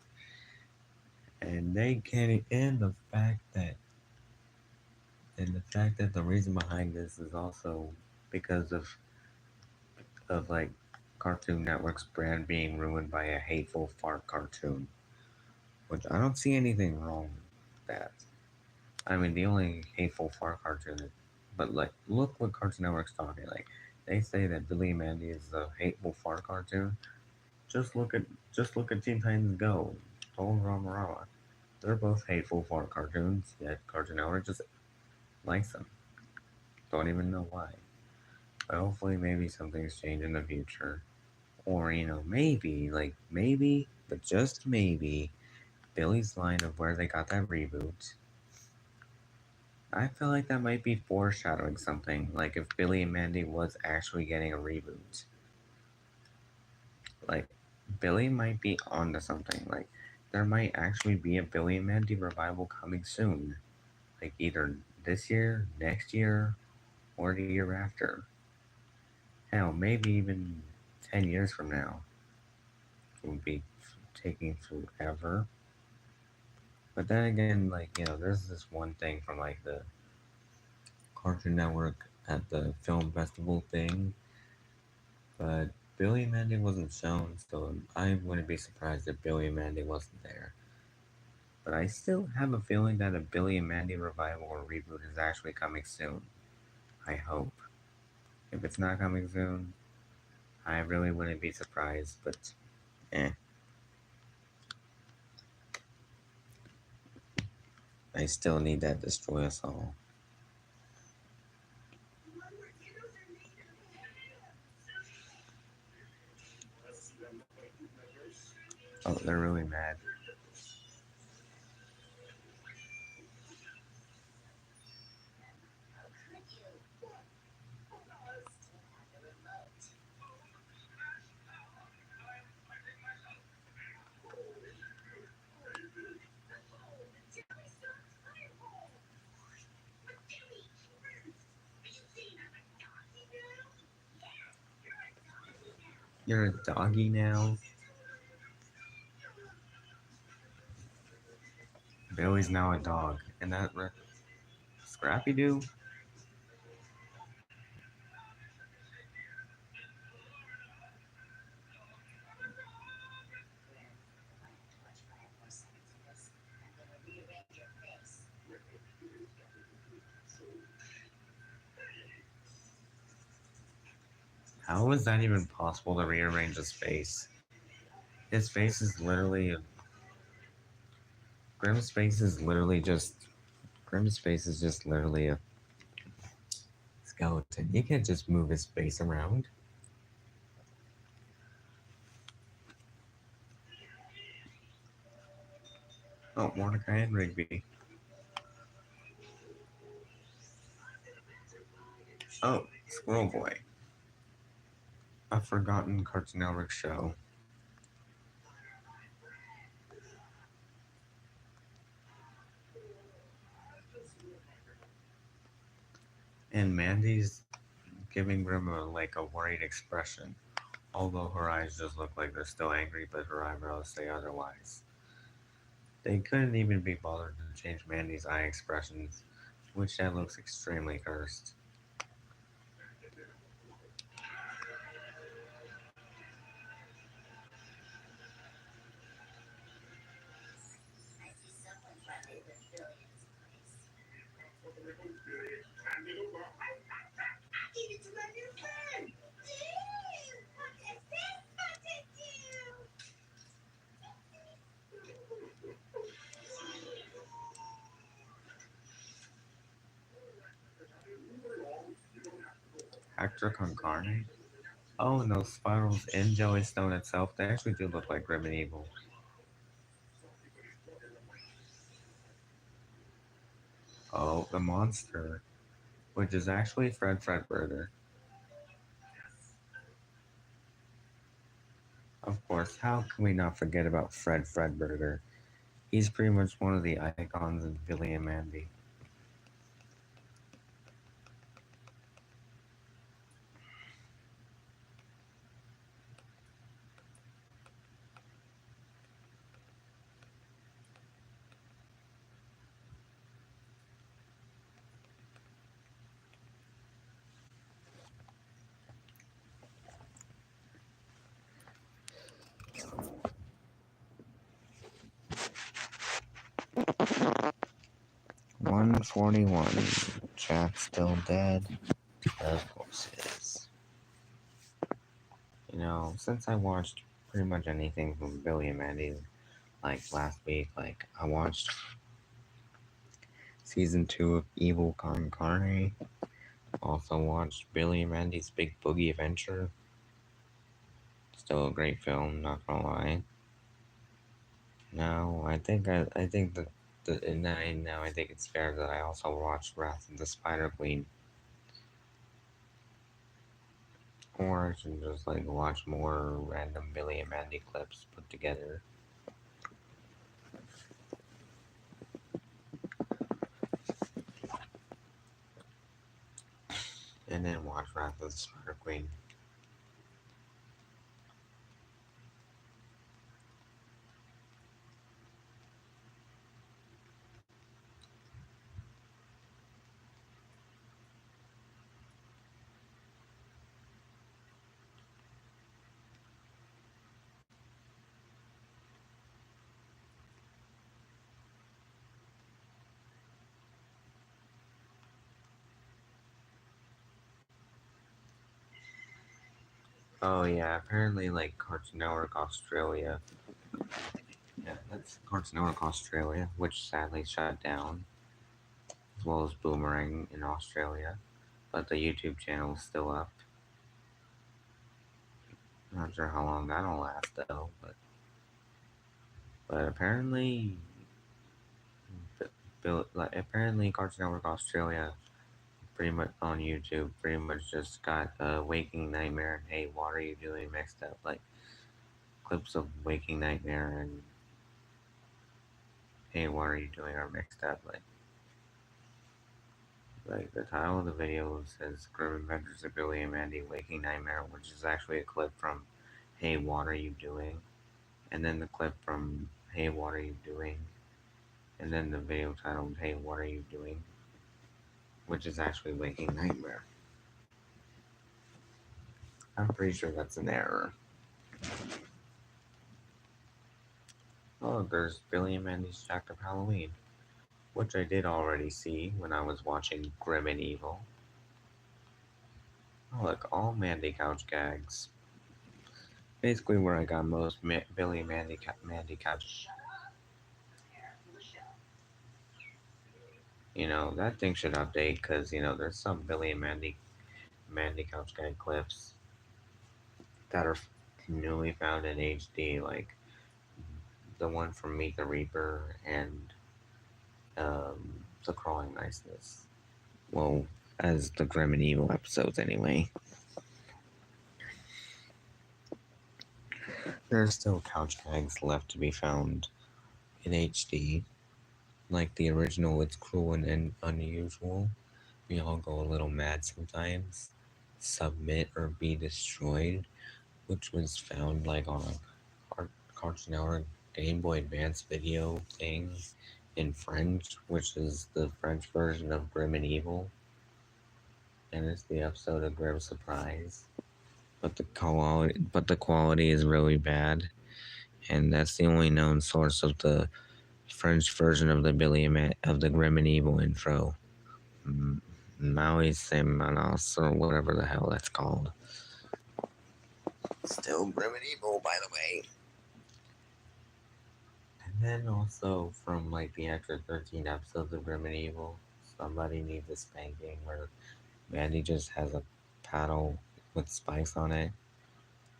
And they can't and the fact that the reason behind this is also because of like Cartoon Network's brand being ruined by a hateful fart cartoon, which I don't see anything wrong with that. I mean, the only hateful fart cartoon, but like, look what Cartoon Network's talking. Like, they say that Billy and Mandy is a hateful fart cartoon. Just look at just look at Teen Titans Go, Total Rama Rama. They're both hateful fart cartoons. Yet Cartoon Network just likes them. Don't even know why. But hopefully, maybe something's changed in the future. Or, maybe, but just maybe, Billy's line of where they got that reboot. I feel like that might be foreshadowing something. Like, if Billy and Mandy was actually getting a reboot. Like, Billy might be onto something. Like, there might actually be a Billy and Mandy revival coming soon. Like, either this year, next year, or the year after. Hell, maybe even 10 years from now. It would be taking forever. But then again, there's this one thing from like the Cartoon Network at the film festival thing, but Billy and Mandy wasn't shown, so I wouldn't be surprised if Billy and Mandy wasn't there. But I still have a feeling that a Billy and Mandy revival or reboot is actually coming soon. I hope. If it's not coming soon, I really wouldn't be surprised, but eh. I still need that Destroy Us All. Oh, they're really mad. You're a doggy now. Billy's now a dog, and Scrappy Doo. How is that even possible to rearrange his face? His face is literally Grimm's face is literally just Grimm's face is just literally a skeleton. You can't just move his face around. Oh, Mordecai and Rigby. Oh, Squirrel Boy. A forgotten Cartoon Network show. And Mandy's giving Grimm a worried expression. Although her eyes just look like they're still angry, but her eyebrows say otherwise. They couldn't even be bothered to change Mandy's eye expressions, which that looks extremely cursed. Hector Concarne? Oh, and those spirals in Jelly Stone itself, they actually do look like Grim and Evil. Oh, the monster, which is actually Fred Fredberger. Of course, how can we not forget about Fred Fredberger? He's pretty much one of the icons in Billy and Mandy. $141. Jack's still dead. Of course it is. Since I watched pretty much anything from Billy and Mandy, like last week, like I watched season 2 of Evil Con Carne. Also watched Billy and Mandy's Big Boogie Adventure. Still a great film, not gonna lie. Now I think that now I think it's fair that I also watched Wrath of the Spider Queen, or I should just watch more random Billy and Mandy clips put together, and then watch Wrath of the Spider Queen. Oh yeah, apparently Cartoon Network Australia. Yeah, that's Cartoon Network Australia, which sadly shut down, as well as Boomerang in Australia, but the YouTube channel is still up. Not sure how long that'll last though, but apparently, apparently Cartoon Network Australia, pretty much on YouTube, pretty much just got Waking Nightmare and Hey, what are you doing mixed up, clips of Waking Nightmare and Hey, what are you doing are mixed up, the title of the video says Grim Adventures of Billy and Mandy Waking Nightmare, which is actually a clip from Hey, what are you doing? And then the clip from Hey, what are you doing? And then the video titled Hey, what are you doing? Which is actually Waking Nightmare. I'm pretty sure that's an error. Oh, there's Billy and Mandy's Jacked Up Halloween, which I did already see when I was watching Grim and Evil. Oh, look, all Mandy couch gags. Basically, where I got most Billy and Mandy couch. That thing should update because there's some Billy and Mandy couch gag clips that are newly found in HD, like the one from Meet the Reaper and the Crawling Niceness. Well, as the Grim and Evil episodes, anyway. There are still couch gags left to be found in HD, like the original It's Cruel and Unusual. We all go a little mad sometimes. Submit or be destroyed, which was found like on a Cartoon Network Game Boy Advance video thing in French, which is the French version of Grim and Evil, and it's the episode of Grim Surprise. But the quality is really bad, and that's the only known source of the French version of the Grim and Evil intro. Maui Semanas or whatever the hell that's called. Still Grim and Evil, by the way. And then also from like the extra 13 episodes of Grim and Evil, Somebody Needs a Spanking, where Mandy just has a paddle with spikes on it.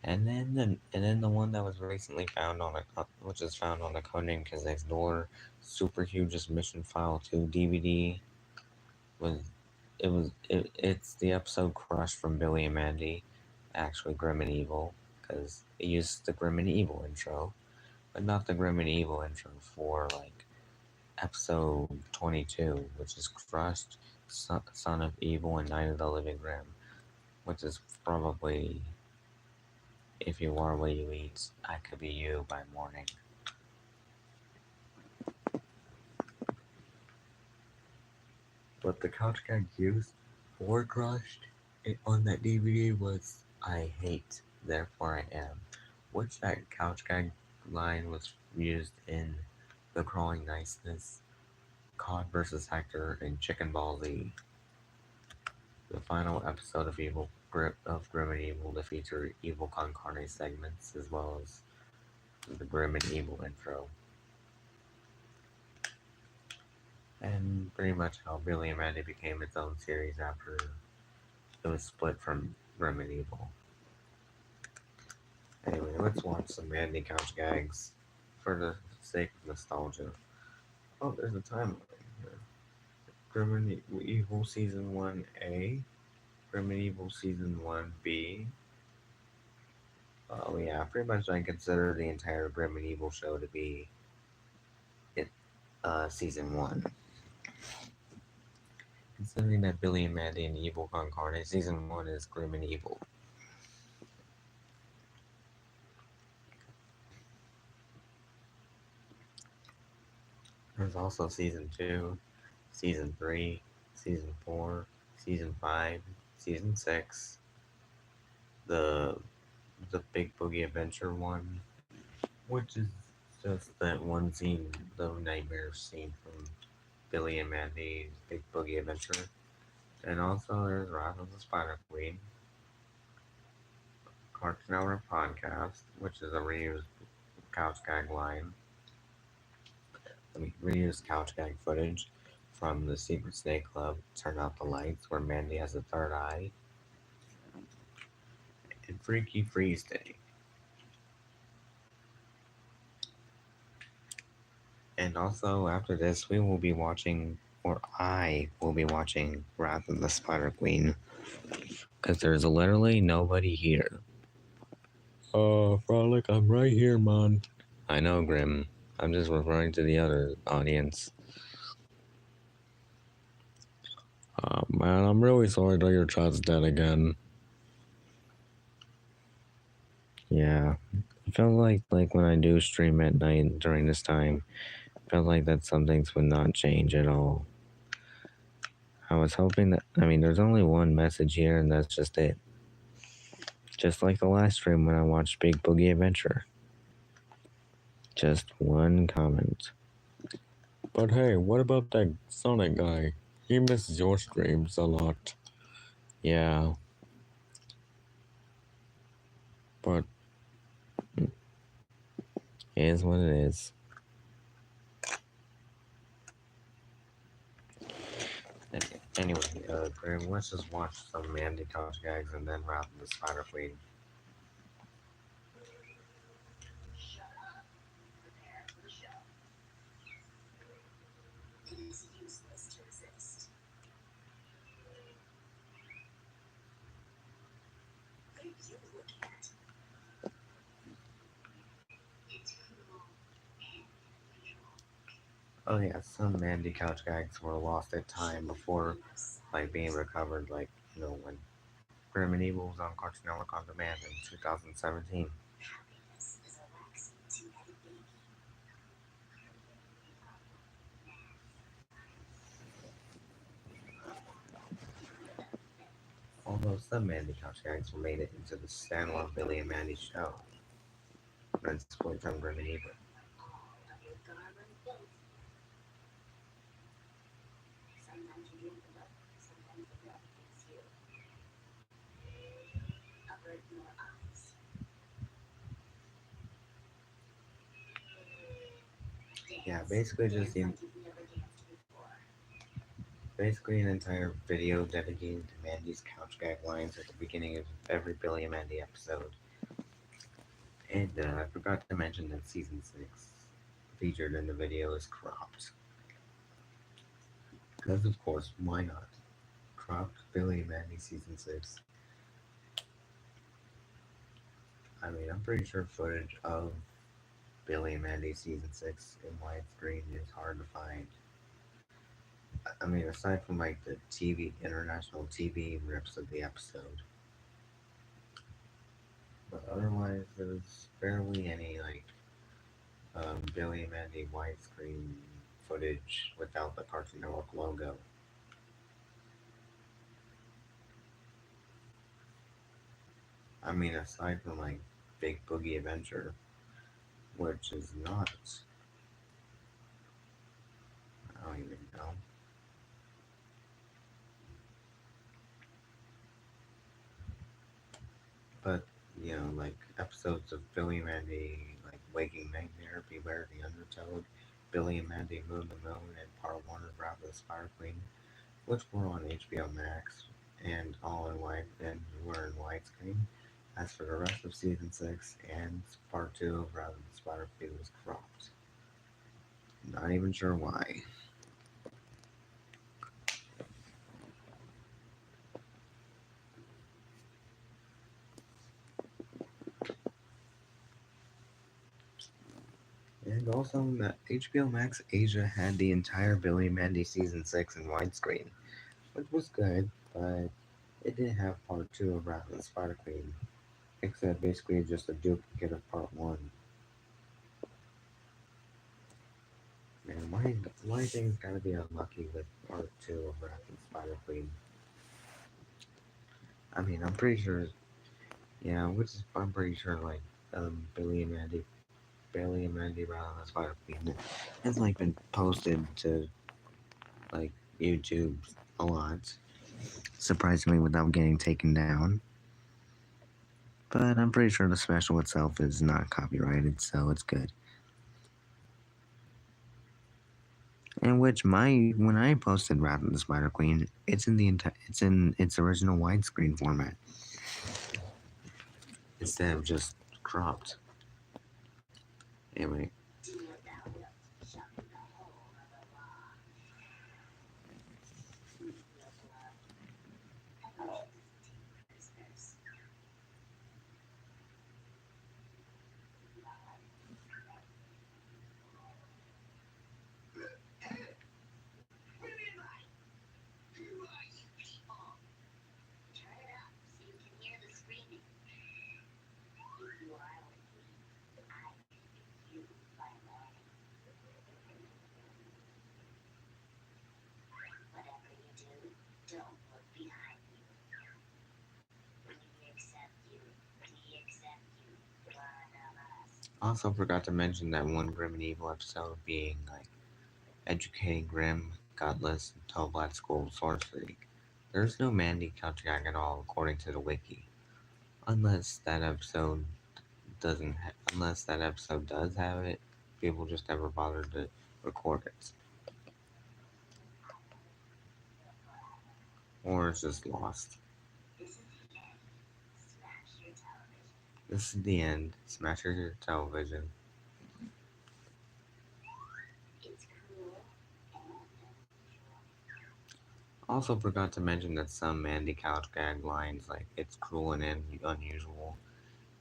And then the one that was recently found which is found on the Codename Kids Next Door Super Huge's Mission File 2 DVD was it's the episode Crush from Billy and Mandy, actually Grim and Evil, because it used the Grim and Evil intro, but not the Grim and Evil intro for like episode 22, which is Crushed, Son of Evil, and Night of the Living Grim, which is probably If You Are What You Eat, I Could Be You by Morning. But the couch gag used for Crushed on that DVD was I hate, therefore I am. Which that couch gag line was used in The Crawling Niceness, Cod vs. Hector, and Chicken Ball Z. The final episode of Grim and Evil to feature Evil Con Carne segments as well as the Grim and Evil intro. And pretty much how Billy and Mandy became its own series after it was split from Grim and Evil. Anyway, let's watch some Mandy couch gags for the sake of nostalgia. Oh, there's a timeline here. Grim and Evil Season 1A, Grim and Evil Season 1B. Oh, yeah, pretty much I consider the entire Grim and Evil show to be it, Season 1. Considering that Billy and Mandy and Evil Con Carne, Season 1 is Grim and Evil. There's also Season 2, Season 3, Season 4, Season 5, Season 6, the Big Boogie Adventure one, which is just that one scene, the nightmare scene from Billy and Mandy's Big Boogie Adventure. And also there's Wrath of the Spider Queen, Cartoon Network Podcast, which is a reused couch gag line. Reused couch gag footage from the Secret Snake Club, Turn Out the Lights, where Mandy has a third eye, and Freaky Freeze Day. And also, after this, we will be watching, or I will be watching Wrath of the Spider Queen, because there's literally nobody here. Frolic, I'm right here, man. I know, Grim. I'm just referring to the other audience. Man, I'm really sorry that your chat's dead again. Yeah, I felt like when I do stream at night during this time, I felt like that some things would not change at all. I was hoping that, I mean, there's only one message here, and that's just it. Just like the last stream when I watched Big Boogie Adventure. Just one comment. But hey, what about that Sonic guy? He misses your streams a lot. Yeah, but it is what it is. Anyway, Graham, let's just watch some Mandy Couch gags and then wrap the Spider Queen. Oh yeah, some Mandy Couch gags were lost at time before like being recovered, like when Grim and Evil was on Cartoon Network on Demand in 2017. Although some Mandy Couch gags were made it into the standalone Billy and Mandy show, and split from Grim and Evil. Yeah, basically an entire video dedicated to Mandy's couch gag lines at the beginning of every Billy and Mandy episode. And I forgot to mention that season 6 featured in the video is cropped. Because of course, why not? Cropped Billy and Mandy season 6. I mean, I'm pretty sure footage of Billy and Mandy season 6 in widescreen is hard to find. I mean, aside from like the international TV rips of the episode. But otherwise, there's barely any like Billy and Mandy widescreen footage without the Cartoon Network logo. I mean, aside from like Big Boogie Adventure, which is not. I don't even know. But, like episodes of Billy and Mandy, like Waking Nightmare, Beware the Undertoad, Billy and Mandy Moon the Moon, and Part 1 of Wrath of the Spider Queen, which were on HBO Max and all in white and were in widescreen. As for the rest of season 6 and part 2 of Wrath of the Spider Queen was cropped. Not even sure why. And also, HBO Max Asia had the entire Billy and Mandy season 6 in widescreen, which was good, but it didn't have part 2 of Wrath of the Spider Queen, except basically just a duplicate of part 1. Man, why things gotta be unlucky with part 2 of Wrath of the Spider Queen? I mean, I'm pretty sure, yeah, I'm pretty sure, like, Billy and Mandy Wrath of the Spider Queen has, like, been posted to, like, YouTube a lot, surprisingly without getting taken down. But I'm pretty sure the special itself is not copyrighted, so it's good. In which when I posted Wrath of the Spider Queen, it's in its original widescreen format instead of just cropped. Anyway, Also forgot to mention that one Grim and Evil episode being like educating Grim, Gutless, and Toadblatt School of Sorcery. There's no Mandy couch gag at all according to the wiki. Unless that episode does have it, people just never bothered to record it. Or it's just lost. This is the end. Smash your television. Also forgot to mention that some Mandy couch gag lines like it's cruel and unusual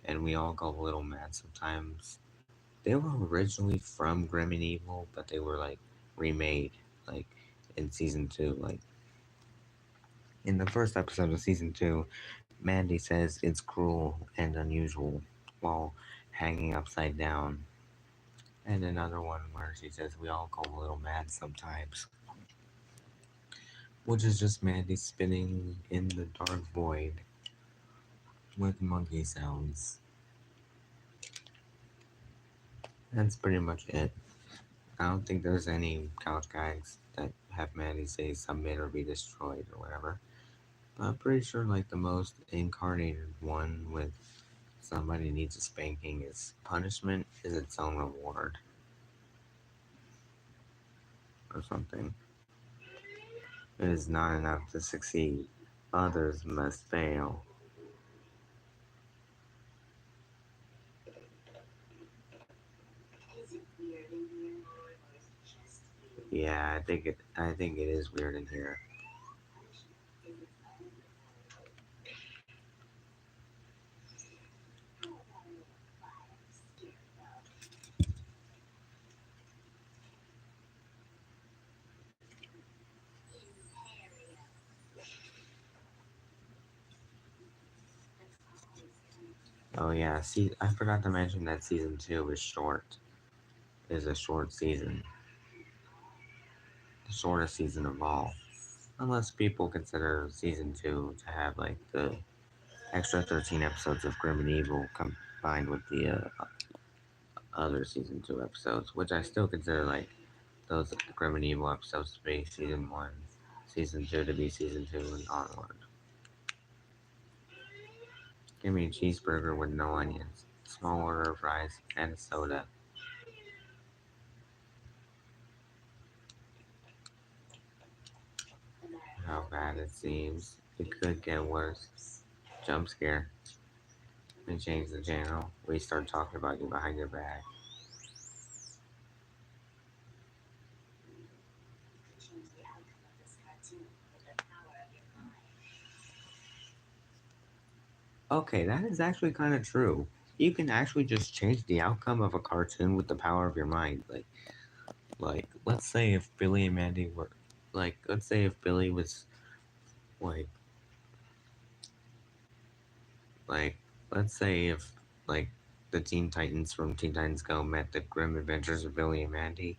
and we all go a little mad sometimes. They were originally from Grim and Evil, but they were like remade like in season 2. Like in the first episode of season 2, Mandy says it's cruel and unusual while hanging upside down. And another one where she says we all go a little mad sometimes, which is just Mandy spinning in the dark void with monkey sounds. That's pretty much it. I don't think there's any couch gags that have Mandy say submit or be destroyed or whatever. But I'm pretty sure like the most incarnated one with somebody needs a spanking is punishment is its own reward or something. It is not enough to succeed. Others must fail. Yeah, I think it is weird in here. Oh yeah, see I forgot to mention that season 2 is short. Is a short season. The shortest season of all. Unless people consider season 2 to have like the extra 13 episodes of Grim and Evil combined with the other season 2 episodes, which I still consider like those Grim and Evil episodes to be season 1, season 2 to be season 2 and onward. Give me a cheeseburger with no onions, small order of fries, and a soda. How bad it seems. It could get worse. Jump scare. And change the channel. We start talking about you behind your back. Okay, that is actually kind of true. You can actually just change the outcome of a cartoon with the power of your mind. Like, let's say if Billy and Mandy were, let's say if Billy was, like, like, let's say if, like, the Teen Titans from Teen Titans Go met the grim adventures of Billy and Mandy,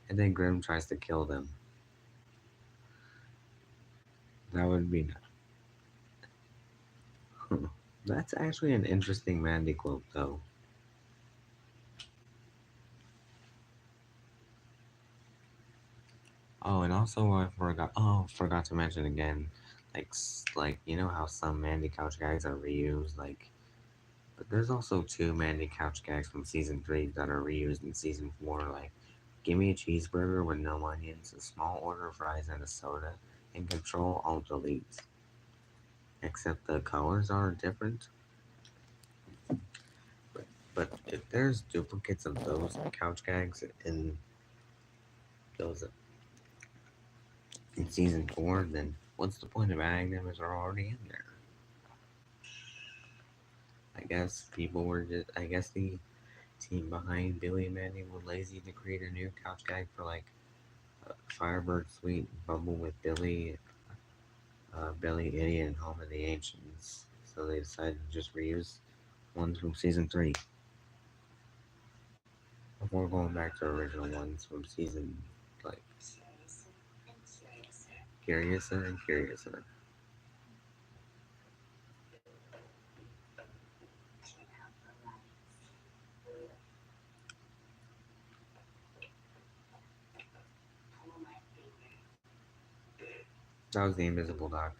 and then Grim tries to kill them. That would be, that's actually an interesting Mandy quote, though. Oh, and also forgot to mention again, like you know how some Mandy couch gags are reused, but there's also two Mandy couch gags from season 3 that are reused in season 4. Like, give me a cheeseburger with no onions, a small order of fries, and a soda, and Control Alt Delete. Except the colors are different. But if there's duplicates of those couch gags those in season 4, then what's the point of adding them as they're already in there? I guess the team behind Billy and Mandy were lazy to create a new couch gag for like Firebird Sweet Bumble with Billy Idiot, and Home of the Ancients. So they decided to just reuse ones from season 3 before going back to original ones from season like Curiouser and Curiouser. That was the invisible dog.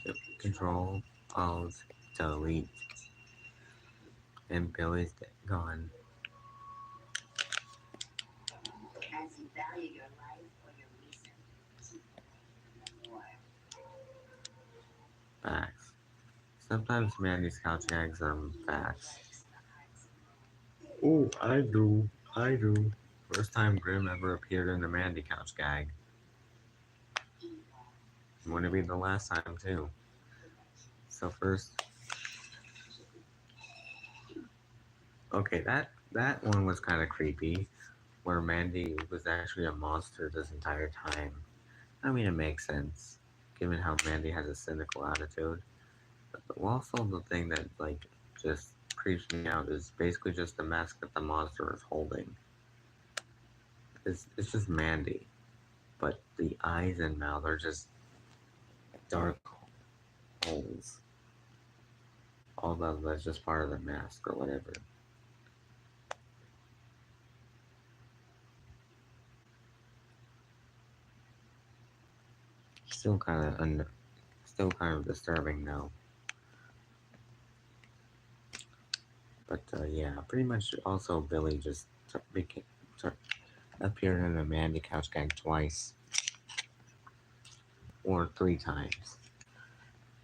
Yep. Control, Alt, Delete, and Billy's gone. Facts. Sometimes Mandy's couch gags are facts. Oh, I do. I do. First time Grim ever appeared in a Mandy couch gag. Wouldn't be the last time too. So first, okay, that one was kind of creepy, where Mandy was actually a monster this entire time. I mean, it makes sense, given how Mandy has a cynical attitude. But also the thing that like just creeps me out is basically just the mask that the monster is holding. It's just Mandy, but the eyes and mouth are just dark holes. All that's just part of the mask or whatever. Still kind of still kind of disturbing though. But yeah, pretty much. Also, Billy just became appeared in a Mandy couch gag twice or three times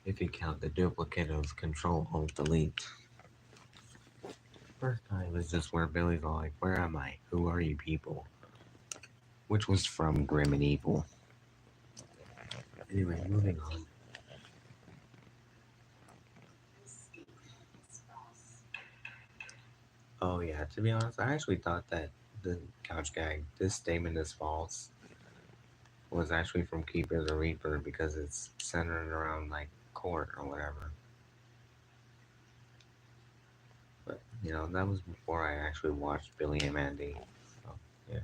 if you count the duplicate of Control Alt Delete. First time is just where Billy's all like, "Where am I? Who are you people?" Which was from Grim and Evil. Anyway, moving on. Oh yeah, to be honest, I actually thought that the couch gag, this statement is false, was actually from Keeper the Reaper because it's centered around like court or whatever. But that was before I actually watched Billy and Mandy. So yeah.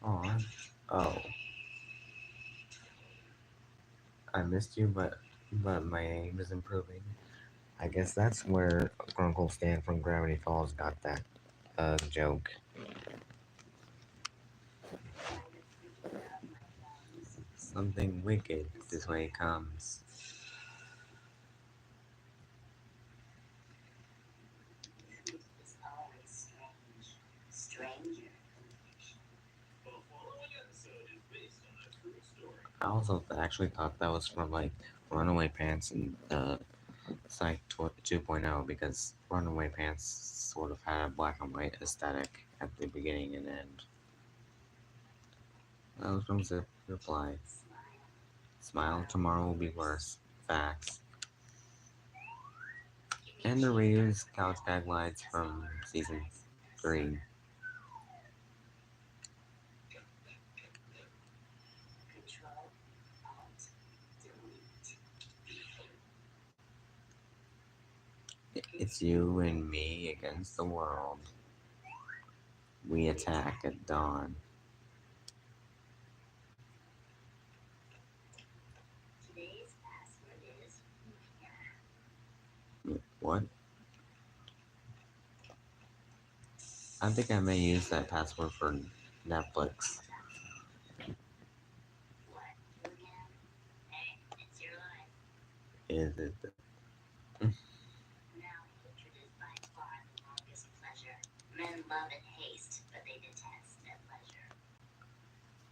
Oh, oh, I missed you, but my aim is improving. I guess that's where Grunkle Stan from Gravity Falls got that joke. Something wicked this way comes. I also actually thought that was from like Runaway Pants and Psych 2.0 because Runaway Pants sort of had a black and white aesthetic at the beginning and end. That was from Zip Reply. Smile, tomorrow will be worse. Facts. And the reused couch gag lines from season 3. It's you and me against the world. We attack at dawn. What? I think I may use that password for Netflix. Is it?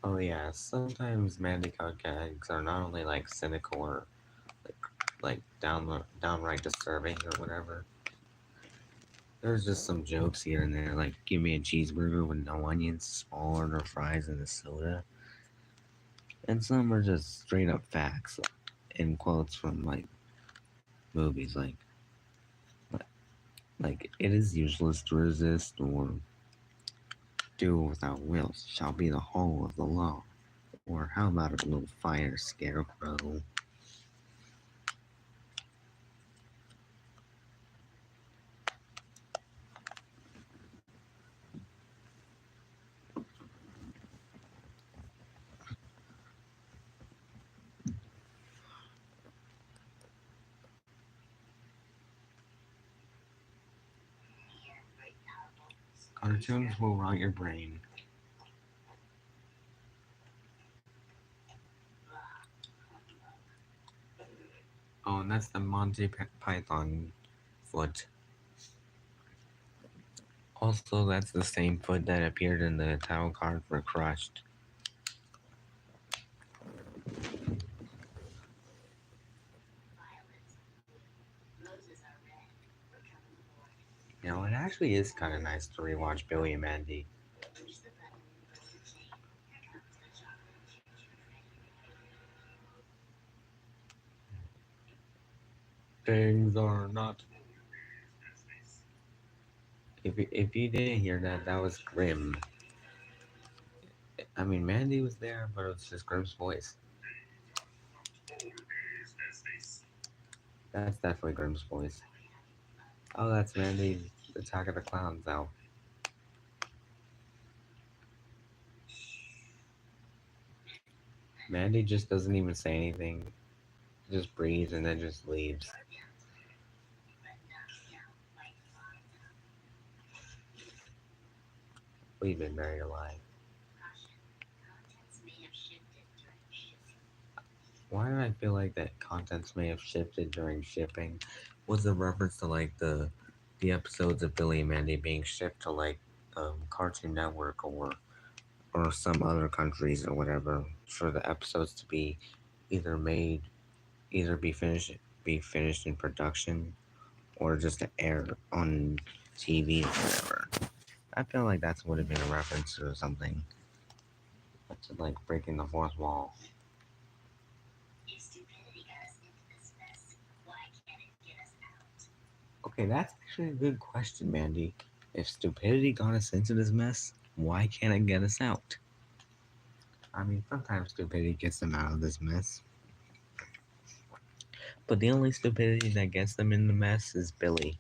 Oh yeah, sometimes Mandy Cow gags are not only like cynical or like downright disturbing or whatever. There's just some jokes here and there, like give me a cheeseburger with no onions, small order fries, and a soda. And some are just straight up facts, in quotes from like movies, like it is useless to resist or do without wills shall be the whole of the law. Or how about a little fire, scarecrow? Cartoons will rot your brain. Oh, and that's the Python foot. Also, that's the same foot that appeared in the title card for Crushed. You know, it actually is kind of nice to rewatch Billy and Mandy. Things are not. If you didn't hear that, that was Grim. I mean, Mandy was there, but it was just Grim's voice. That's definitely Grim's voice. Oh, that's Mandy's Attack of the Clowns now. Mandy just doesn't even say anything, just breathes and then just leaves. We've been buried alive. Why did I feel like that contents may have shifted during shipping? Was a reference to like the episodes of Billy and Mandy being shipped to like Cartoon Network or some other countries or whatever for the episodes to be either made either be finished in production or just to air on TV or whatever. I feel like that's would have been a reference to something. That's like breaking the fourth wall. Okay, that's actually a good question, Mandy. If stupidity got us into this mess, why can't it get us out? I mean, sometimes stupidity gets them out of this mess. But the only stupidity that gets them in the mess is Billy.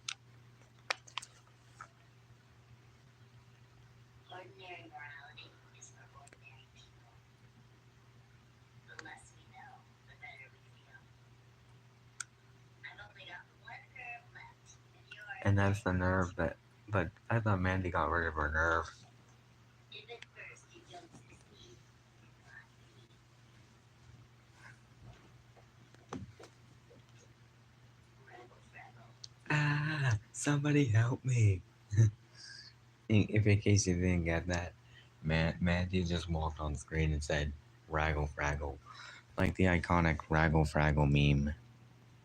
And that's the nerve that. But I thought Mandy got rid of her nerve. Ah, somebody help me. If in case you didn't get that, Mandy just walked on screen and said, Raggle Fraggle. Like the iconic Raggle Fraggle meme.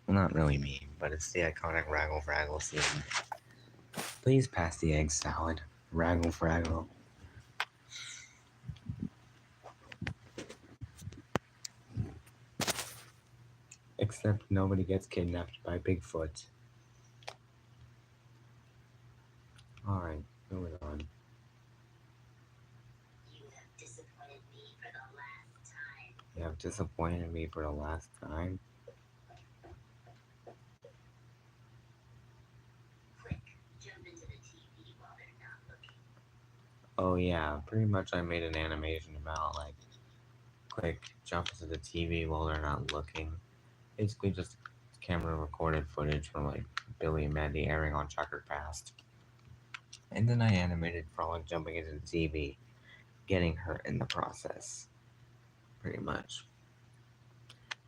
Well, not really meme, but it's the iconic Raggle Fraggle scene. Please pass the egg salad. Raggle Fraggle. Except nobody gets kidnapped by Bigfoot. Alright, moving on. You have disappointed me for the last time. Oh yeah, pretty much I made an animation about like quick jump into the TV while they're not looking. Basically just camera recorded footage from like Billy and Mandy airing on Checkered Past. And then I animated Frolic jumping into the TV, getting hurt in the process. Pretty much.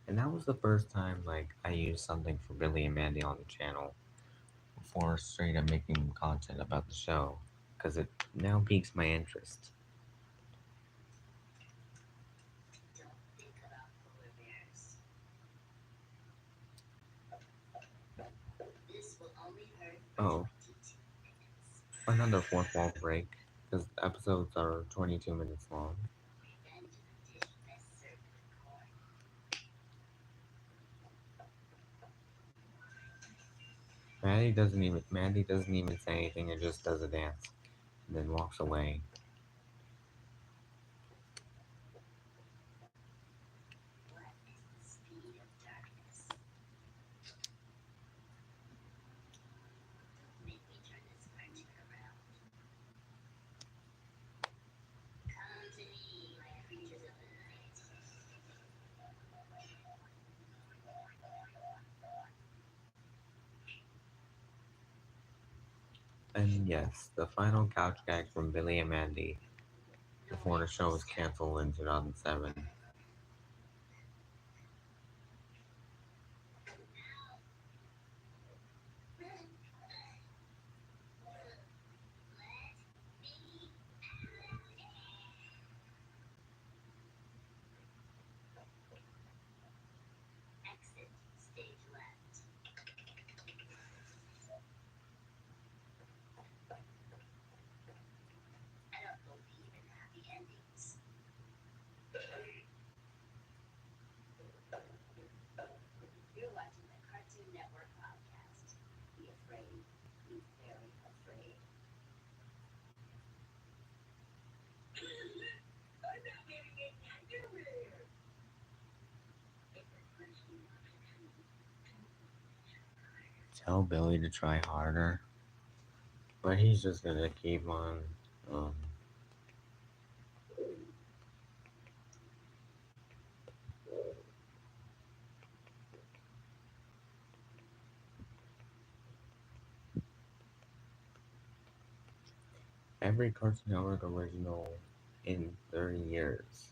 And that was the first time like I used something for Billy and Mandy on the channel before straight up making content about the show. Because it now piques my interest. Oh, another fourth wall break. Because episodes are 22 minutes long. Mandy doesn't even say anything and just does a dance. And then walks away. And yes, the final couch gag from Billy and Mandy before the show was canceled in 2007. Tell Billy to try harder, but he's just gonna keep on. Um, every Cartoon Network original in 30 years,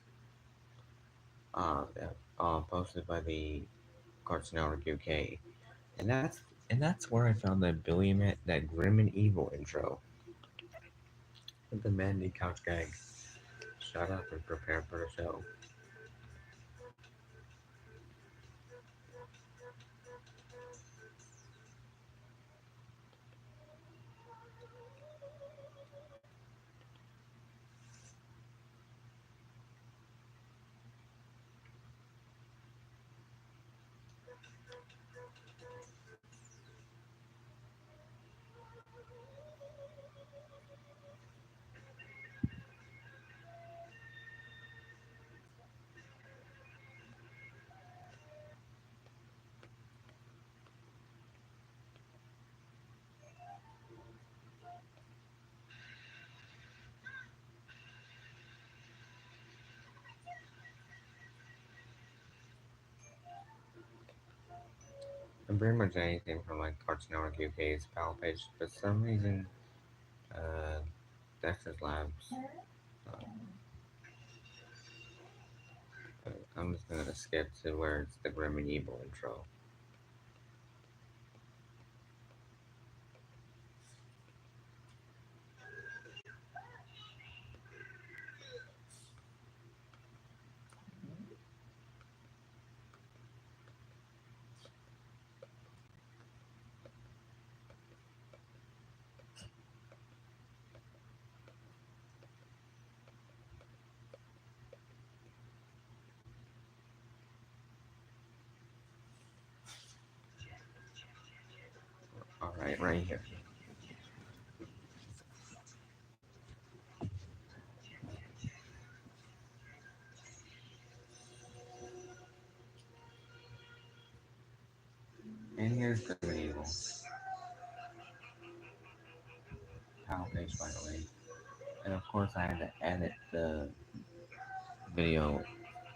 yeah, posted by the Cartoon Network UK, and that's where I found that that grim and evil intro with the Mandy couch gag. Shut up and prepare for the show. And pretty much anything from like Cartoon Network UK's pal page. For some reason, uh, Dexter's Labs. Uh, I'm just gonna skip to where it's the grim and evil intro. All right here. And here's grim and evil pal page, by the way. And of course, I had to edit the video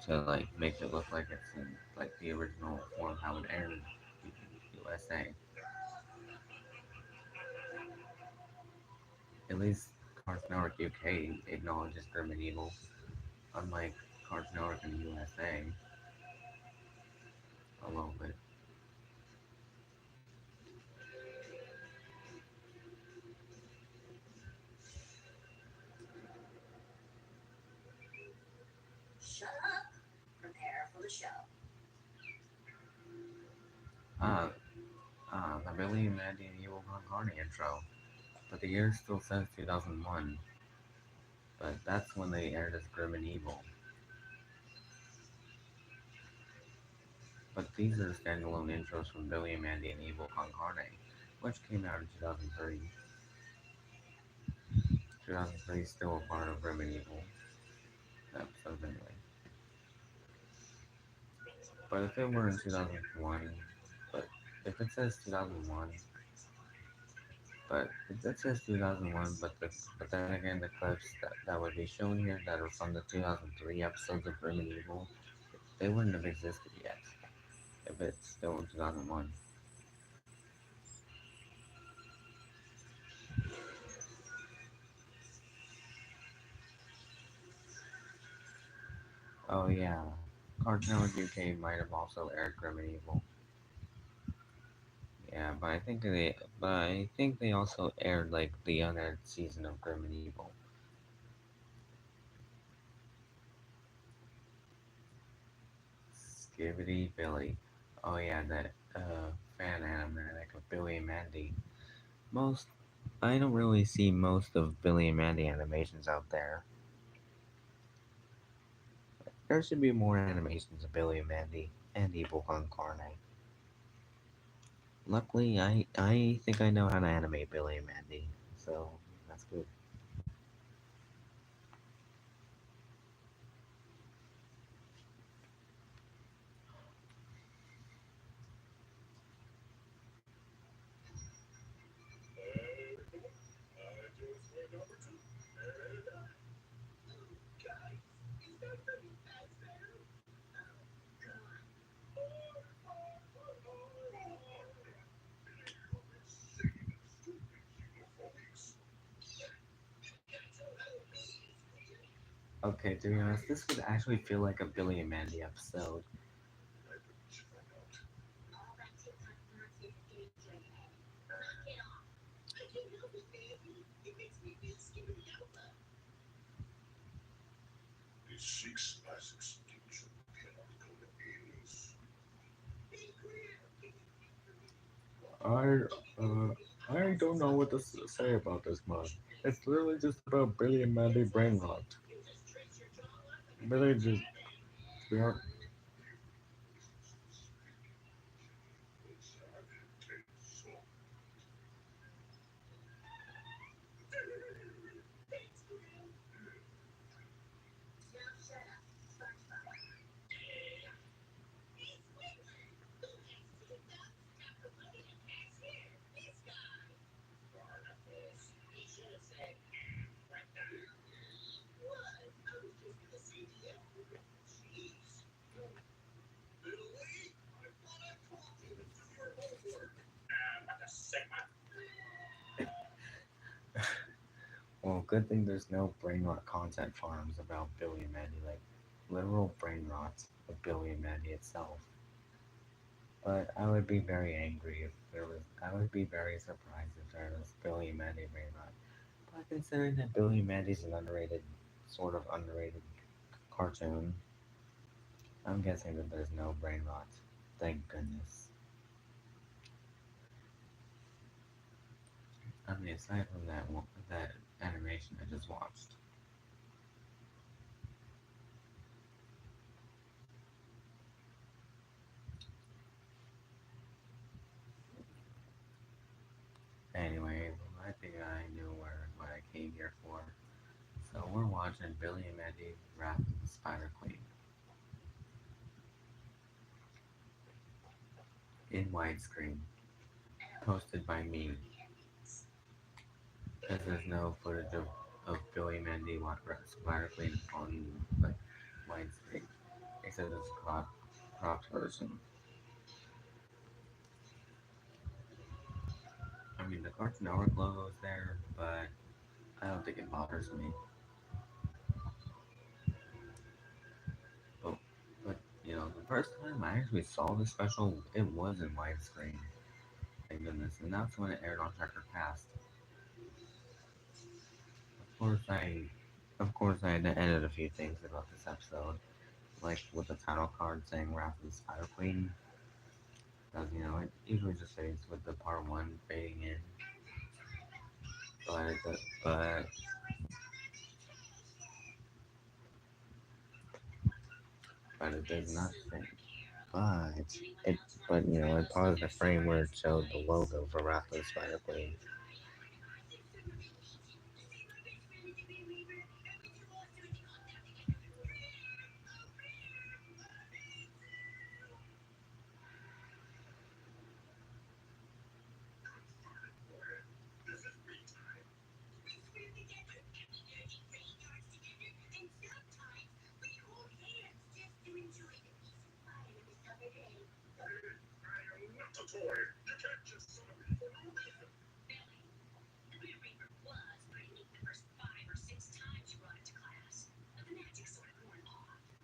to like make it look like it's in like the original form how it aired in USA. At least Cartoon Network UK acknowledges grim and evil, unlike Cartoon Network in the USA a little bit. Ah, the Billy Mandy and Evil Con Carne intro. But the year still says 2001, but that's when they aired as Grim and Evil. But these are standalone intros from Billy and Mandy and Evil Con Carne, which came out in 2003. 2003 is still a part of Grim and Evil episodes anyway. But if it were in 2001, but if it says 2001, but if it says 2001, but then again the clips that would be shown here that are from the 2003 episodes of Grim and Evil, they wouldn't have existed yet if it's still in 2001. Oh yeah, Cartoon Network UK might have also aired Grim and Evil. Yeah, but I think they also aired like the unaired season of Grim and Evil. Skibbity Billy. Oh yeah, that fan animatic of Billy and Mandy. Most I don't really see most of Billy and Mandy animations out there. There should be more animations of Billy and Mandy and Evil Incarnate. Luckily, I think I know how to animate Billy and Mandy, so that's good. Okay, to be honest, this would actually feel like a Billy and Mandy episode. I uh, I don't know what to say about this much. It's literally just about Billy and Mandy brain rot. Billy just we are well. Good thing there's no brain rot content farms about Billy and Mandy, like literal brain rot of Billy and Mandy itself. But I would be very angry if there was. I would be very surprised if there was Billy and Mandy brain rot. But considering that Billy and Mandy's an underrated, sort of underrated cartoon, I'm guessing that there's no brain rot. Thank goodness. I mean, aside from that animation I just watched. Anyway, I think I knew what I came here for. So we're watching Billy and Mandy Wrath of the Spider Queen in widescreen, posted by me, because there's no footage of Billy and Mandy Spider Queen on like widescreen, except it's a cropped version. I mean, the Cartoon Network logo is there, but I don't think it bothers me. But, but the first time I actually saw the special, it was in widescreen. Thank goodness, and that's when it aired on Checker Cast. Of course, of course, I had to edit a few things about this episode, like with the title card saying "Wrath of the Spider Queen," because it usually just fades with the part one fading in, but but it does not fade. But it it paused the frame where it showed the logo for Wrath of the Spider Queen.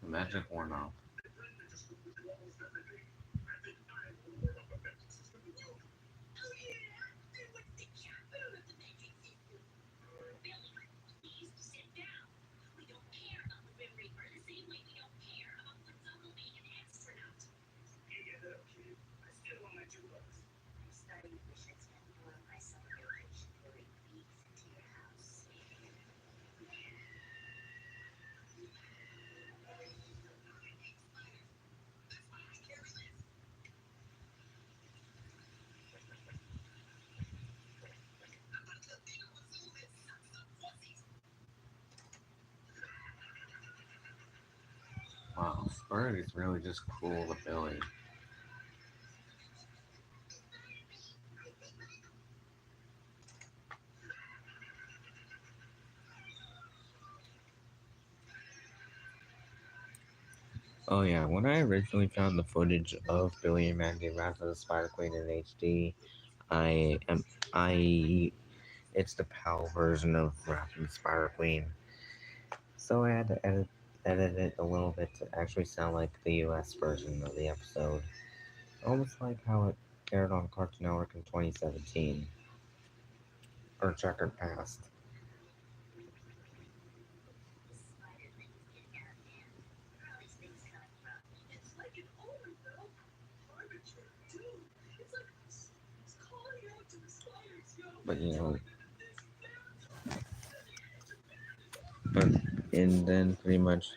The magic worn off. Wow, Spurt is really just cruel to Billy. Oh yeah, when I originally found the footage of Billy and Mandy Wrath of the Spider Queen in HD, I am I it's the PAL version of Wrath of the Spider Queen. So I had to edit it a little bit to actually sound like the US version of the episode. Almost like how it aired on Cartoon Network in 2017. Or Checkered Past. But but and then pretty much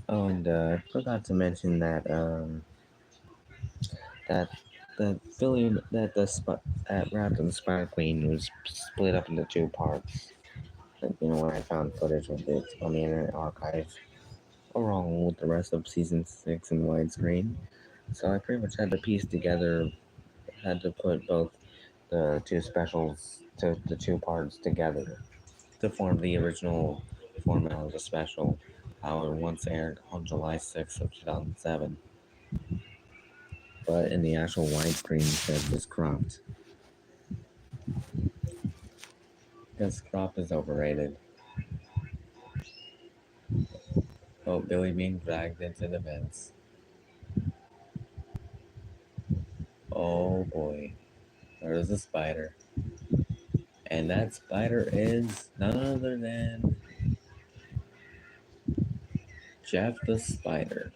oh and I forgot to mention that that Wrath of the Spider Queen was split up into two parts. When I found footage of it on the Internet Archive, along with the rest of season 6 in widescreen. So I pretty much had to put both the two specials to the two parts together to form the original format of the special, how it once aired on July 6th of 2007. But in the actual widescreen, it was cropped. Because crop is overrated. Oh, Billy being dragged into the vents. Oh boy, there's a spider. And that spider is none other than Jeff the Spider.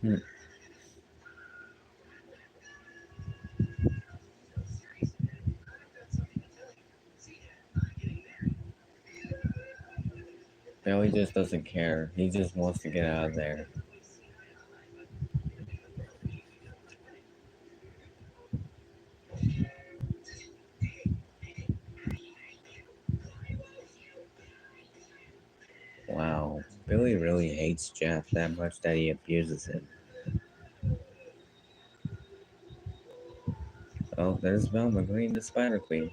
Hmm. Billy just doesn't care. He just wants to get out of there. Wow, Billy really hates Jeff that much that he abuses him. Oh, there's Velma Green, the Spider Queen.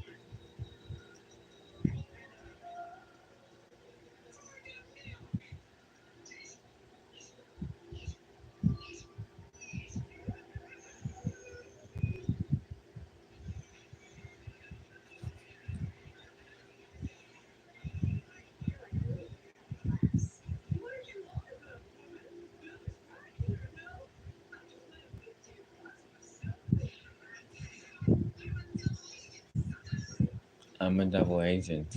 I'm a double agent.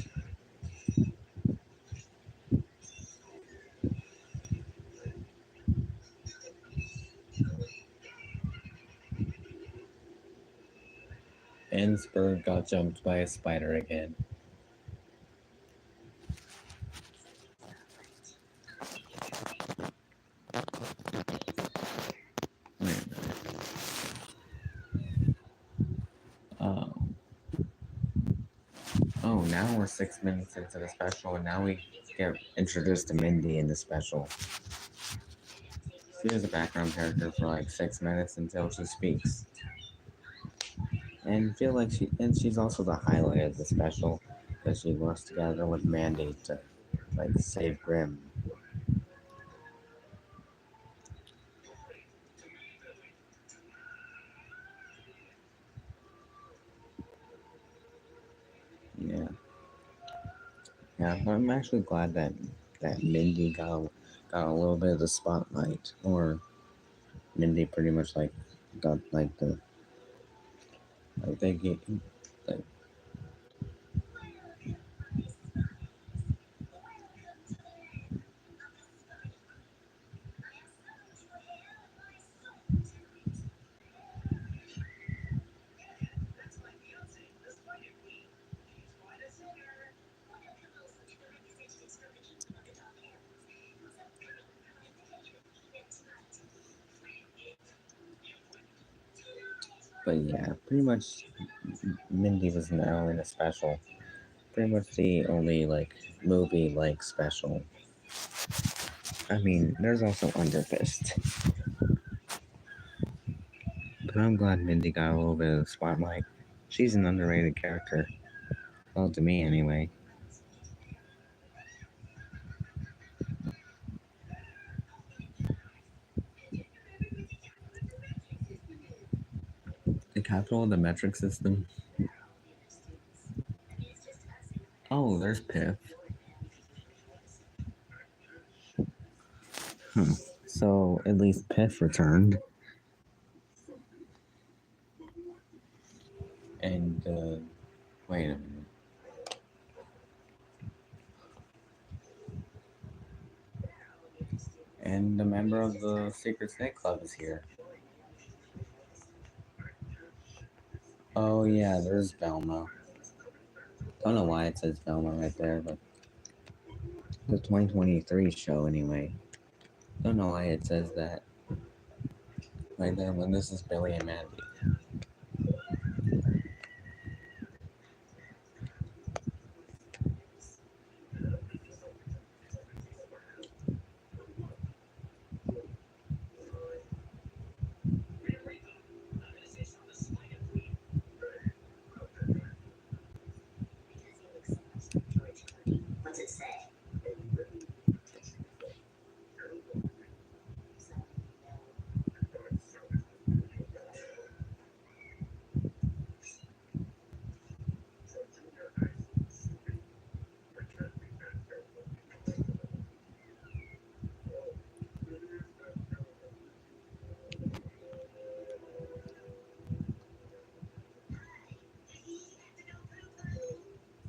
Ensberg got jumped by a spider again. Oh. Oh, now we're 6 minutes into the special, and now we get introduced to Mindy in the special. She is a background character for like 6 minutes until she speaks. And feel like she's also the highlight of the special. because she works together with Mandy to like save Grim. Yeah, yeah. But I'm actually glad that Mindy got a little bit of the spotlight, or Mindy pretty much like got like the like they get like. But yeah, pretty much Mindy was now in a special. Pretty much the only like movie like special. I mean, there's also Underfist, but I'm glad Mindy got a little bit of the spotlight. She's an underrated character. Well, to me anyway. The capital of the metric system. Oh, there's Piff. Huh. So at least Piff returned. And wait a minute. And a member of the Secret Snake Club is here. Oh yeah, there's Velma. Don't know why it says Velma right there, but the 2023 show anyway. Don't know why it says that right there when this is Billy and Mandy.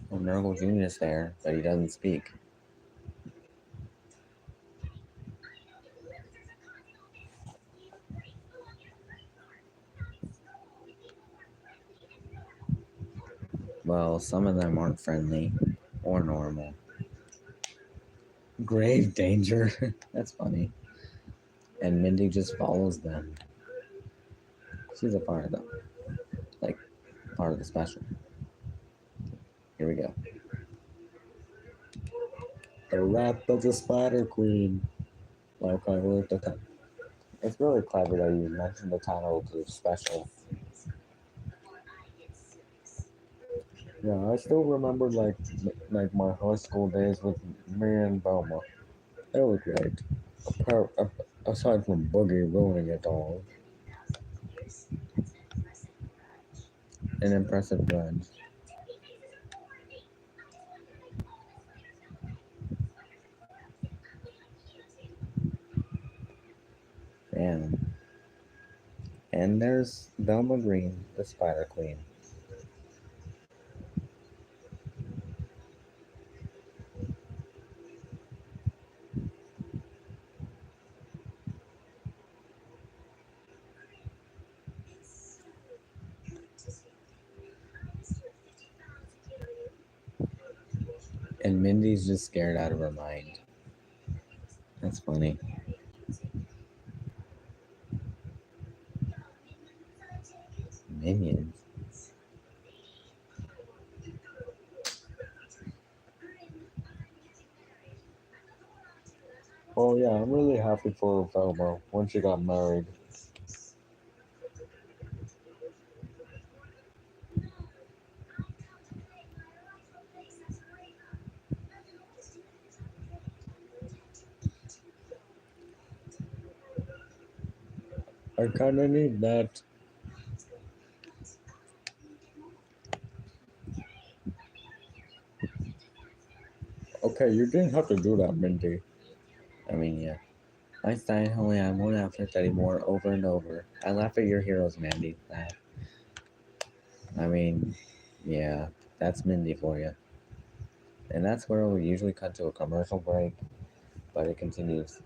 Well, Miracle Jr. is there, but he doesn't speak. Well, some of them aren't friendly or normal. Grave danger. That's funny. And Mindy just follows them. She's a part of the like part of the special. Here we go. The Wrath of the Spider Queen. Like I wrote the time. It's really clever that you mentioned the title of the special. Yeah, I still remember like my high school days with me and Velma. It was great. Aside from Boogie ruining it all, an impressive grudge. Man. And there's Velma Green, the Spider Queen. And Mindy's just scared out of her mind. That's funny. Minions. Oh yeah, I'm really happy for Velma when she got married. I kinda need that. Okay, you didn't have to do that, Mindy. I mean, yeah. Einstein, only I won't affect anymore over and over. I laugh at your heroes, Mandy. Laugh. I mean, yeah, that's Mindy for you. And that's where we usually cut to a commercial break, but it continues.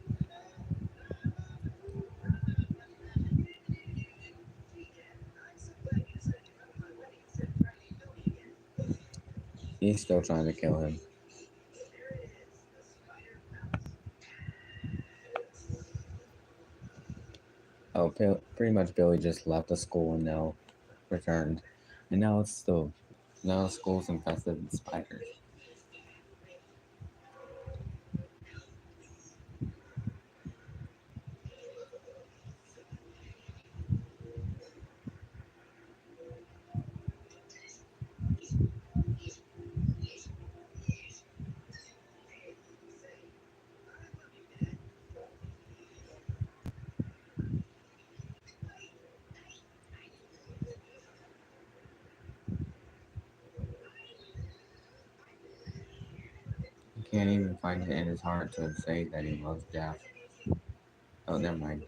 He's still trying to kill him. Oh, pretty much Billy just left the school and now returned. And now the school's infested with spiders. He can't even find it in his heart to say that he loves Jeff. Oh, never mind.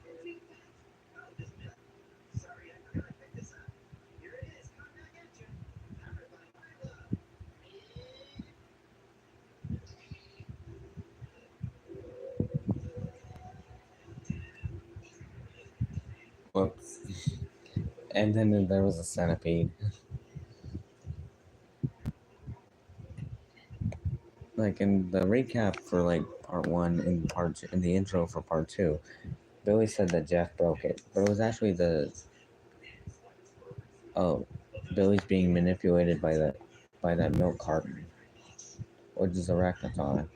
Whoops. And then there was a centipede. Like in the recap for like part one and part two, in the intro for part two, Billy said that Jeff broke it, but it was actually the oh, Billy's being manipulated by that milk carton, which is arachnaton.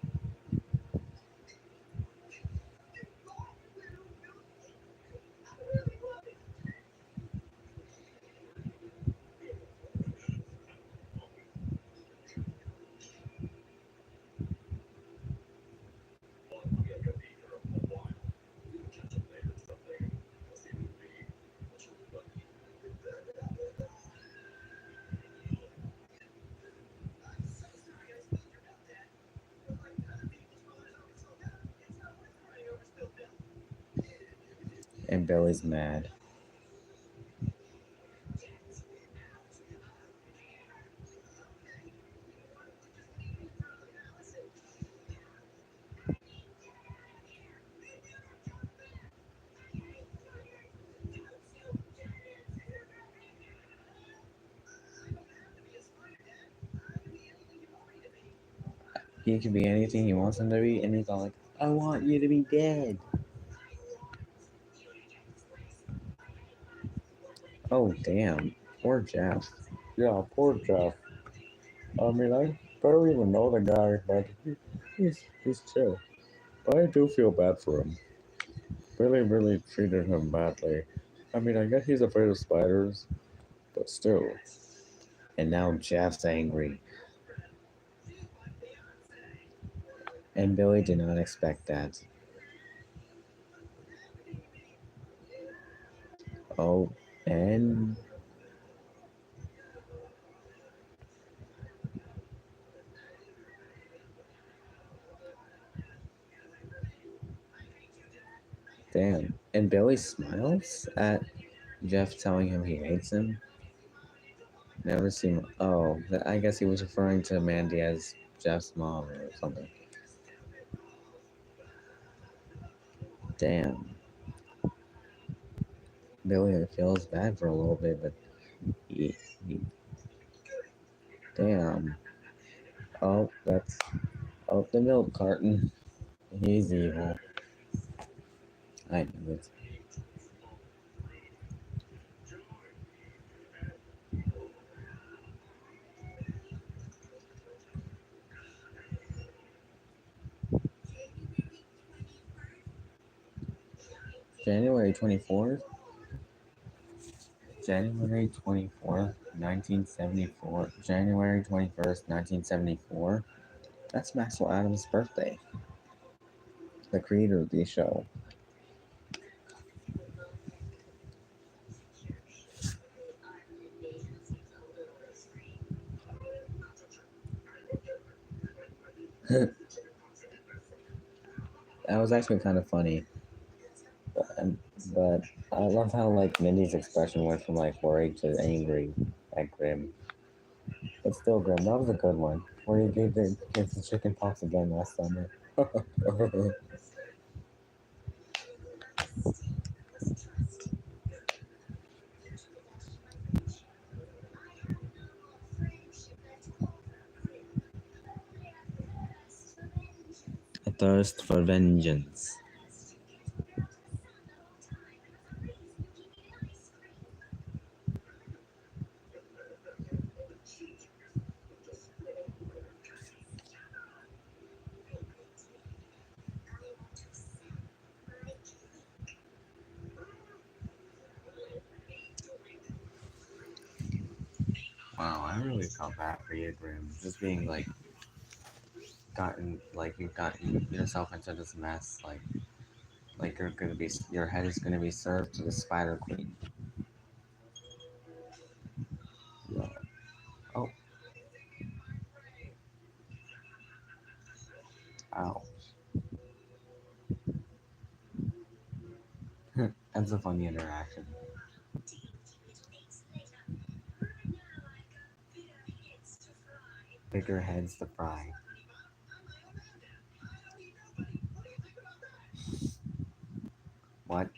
And Billy's mad. He can be anything he wants him to be, and he's all like, "I want you to be dead." Oh damn, poor Jeff. Yeah, poor Jeff. I mean, I barely even know the guy, but he's chill. But I do feel bad for him. Billy really treated him badly. I mean, I get he's afraid of spiders, but still. And now Jeff's angry, and Billy did not expect that. Oh, and damn, and Billy smiles at Jeff telling him he hates him. Never seen. Oh, I guess he was referring to Mandy as Jeff's mom or something. Damn. Billy feels bad for a little bit, but he damn. Oh, that's oh the milk carton. He's evil. I knew it. January 24th, January 24th, 1974. January 21st, 1974. That's Maxwell Adams' birthday. The creator of the show. That was actually kind of funny. And, but I love how like Mindy's expression went from like worried to angry at Grim. But still, Grim, that was a good one. Where you gave the kids the chicken pox again last summer. A thirst for vengeance. Wow, I really felt bad for you, Grim. Just being you've gotten yourself into this mess. Your head is gonna be served to the Spider Queen. Yeah. Oh, ow. That's a funny interaction. Bigger heads to fry. What?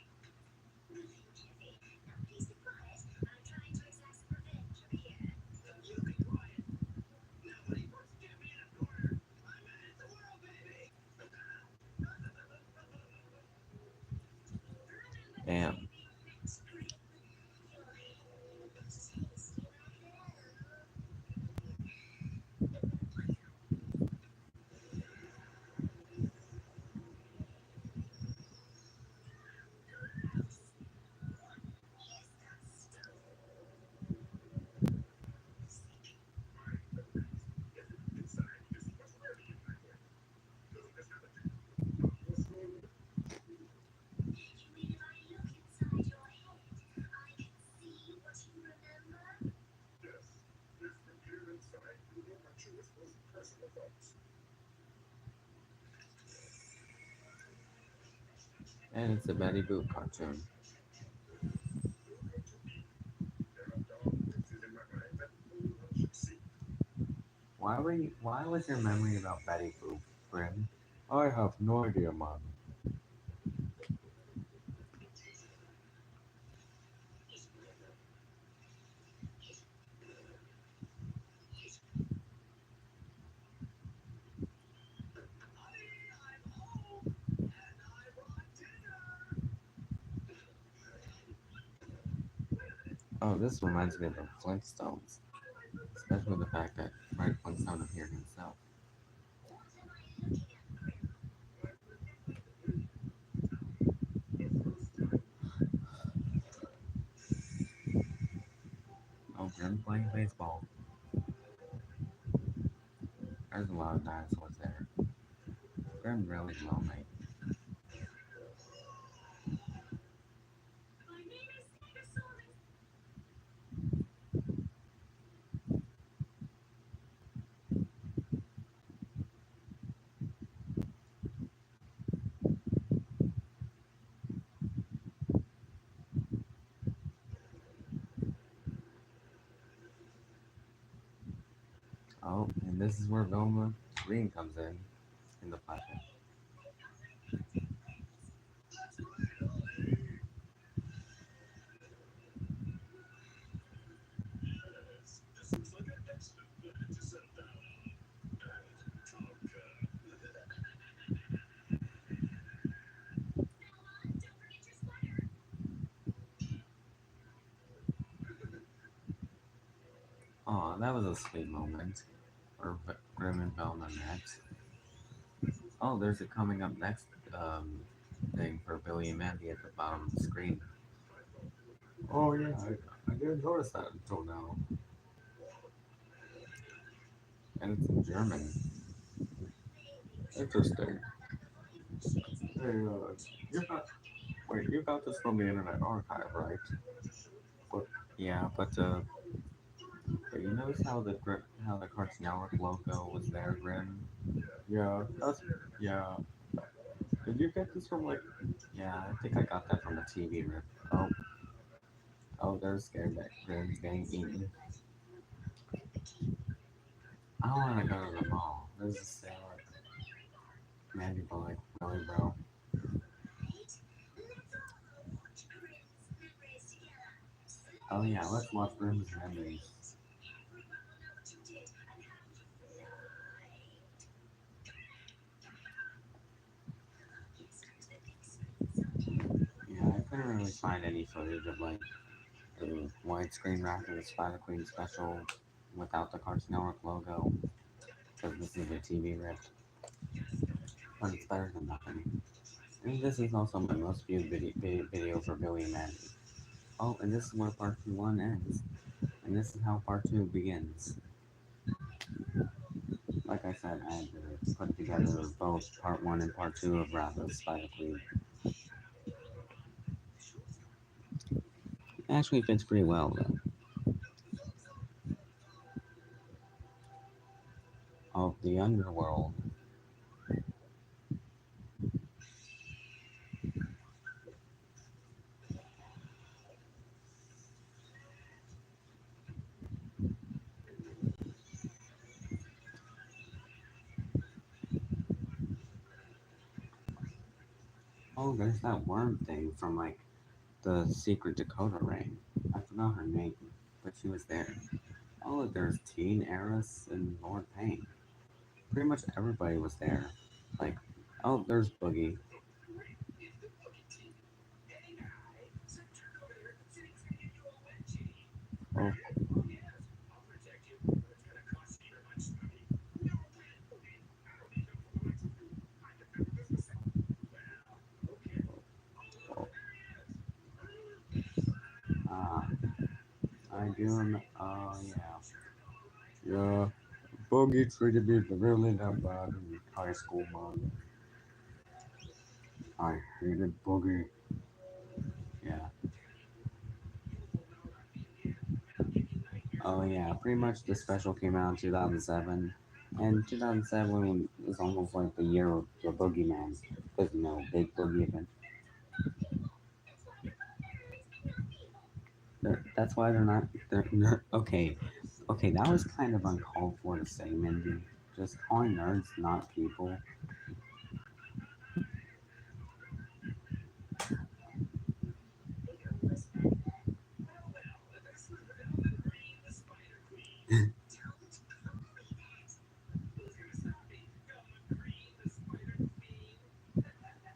Damn. And it's a Betty Boop cartoon. Why was your memory about Betty Boop, Grim? I have no idea, man. Oh, this reminds me of the Flintstones. Especially the fact that Fred Flintstone appeared himself. Oh, Grim playing baseball. There's a lot of dinosaurs there. Grim really lonely. Oh, and this is where Velma Green comes in the flashback. Oh, that was a sweet moment. Where Grim and Velma met. Oh, there's a coming up next thing for Billy and Mandy at the bottom of the screen. Oh yeah, I didn't notice that until now. And it's in German. Interesting. Hey, you got wait, you got this from the Internet Archive, right? But Yeah, but you notice how the Cartoon Network logo was there, Grim? yeah, that's yeah. Did you get this from like? Yeah, I think I got that from a TV rip. Oh, oh, there's scared that Grim's getting eaten. I want to go to the mall. There's a sale at Mandy Boy. Really, bro? Oh yeah, let's watch Grim's Memories. Yeah, I couldn't really find any footage of like the widescreen wrap of the Spider Queen special without the Cartoon Network logo because this is a TV rip. But it's better than nothing. And this is also my most viewed video for Billy and Mandy. Oh, and this is where part 1 ends. And this is how part 2 begins. Like I said, I had to put together both part 1 and part 2 of Wrath of the Spider Queen. It actually fits pretty well, though. Of the underworld. Oh, there's that worm thing from like the secret Dakota ring. I forgot her name, but she was there. Oh, look, there's Teen Eris and Lord Payne. Pretty much everybody was there. Like, oh, there's Boogie. Oh, oh, ah, I do. Oh, yeah. Yeah, Boogie treated me really that bad in high school, man. I hated Boogie. Yeah. Oh, yeah. Pretty much the special came out in 2007. And 2007 was almost like the year of the Boogeyman. Because, Big Boogie event. That's why okay. Okay, that was kind of uncalled for to say, Mindy. Just calling nerds not people.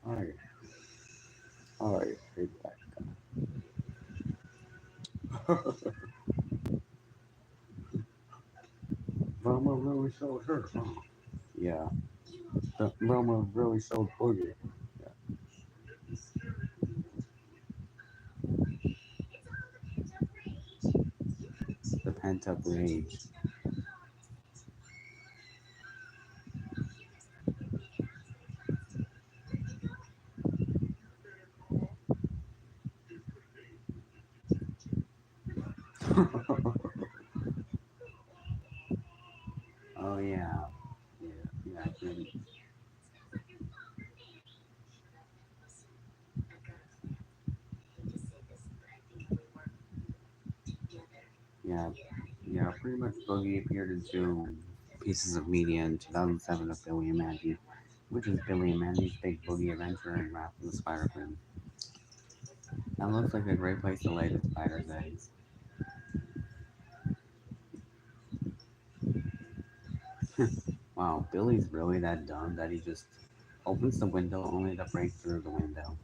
I, I hate that guy. Velma really showed her, huh? Yeah. Velma really showed Boogie. Yeah. The pent up rage. Oh yeah. Yeah. Yeah. Yeah. Yeah. Pretty much Boogie appeared in 2 pieces of media in 2007 of Billy and Mandy, which is Billy and Mandy's Big Boogie Adventure and Wrath of the Spider Queen. That looks like a great place to lay the spider's eggs. Wow, Billy's really that dumb that he just opens the window only to break through the window.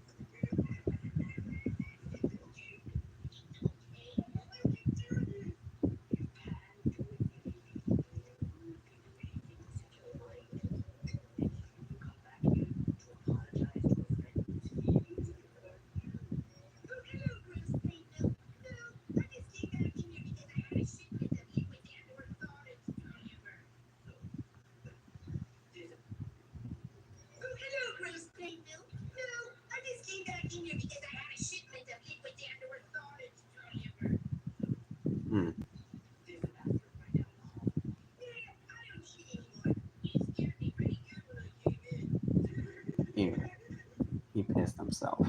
pissed himself.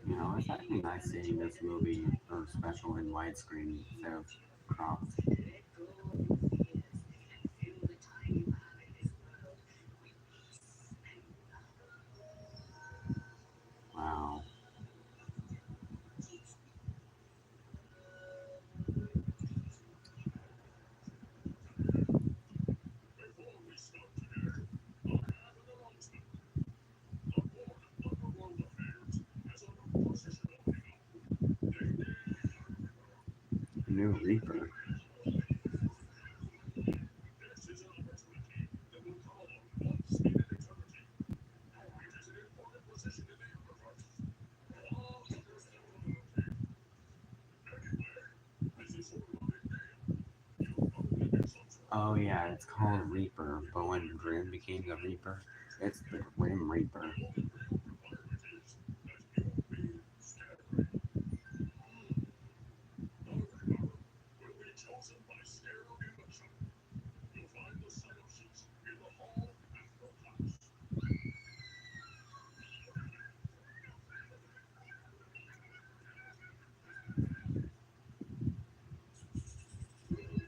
You know, it's actually nice seeing this movie or special in widescreen instead of cropped. Wow. New Reaper. Oh yeah, it's called Reaper, but when Grim became the Reaper, it's the Grim Reaper.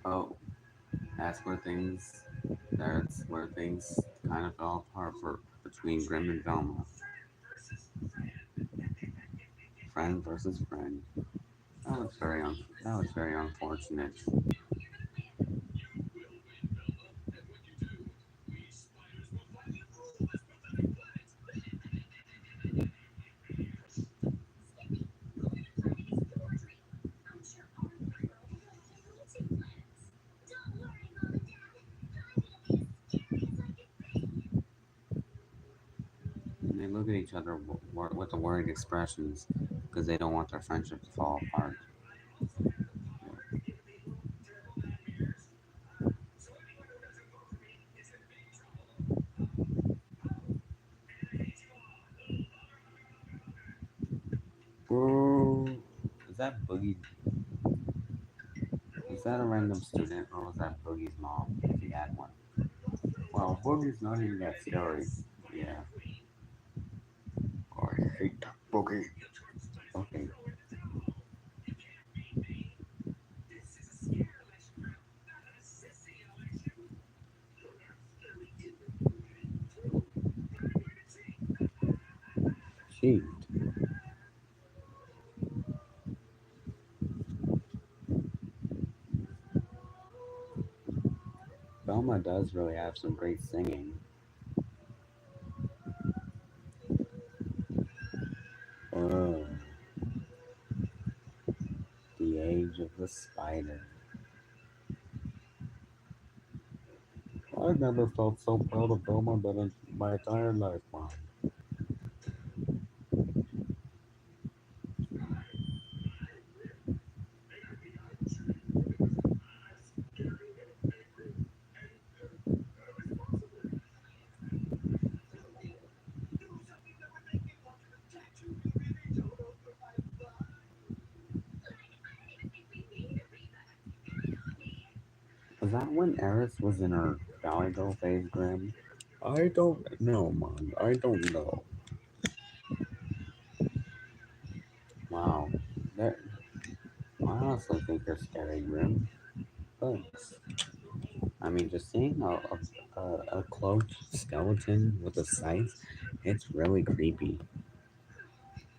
Oh, that's where things that's where things kind of fell apart for between Grim and Velma. Friend versus friend. That was very unfortunate. And they look at each other with the worried expressions because they don't want their friendship to fall apart. Boo! Is that Boogie? Was that a random student or was that Boogie's mom? If he had one. Well, Boogie's not even that scary. Yeah. I hate Boogie. Okay. Shoot. Velma does really have some great singing. Oh, the age of the spider. I've never felt so proud of Velma than in my entire life, Mom. Was that when Eris was in her Valley Girl phase, Grim? I don't know, Mom. I don't know. Wow. That, I honestly think you're scary, Grim. But, I mean, just seeing a cloaked skeleton with a scythe, it's really creepy.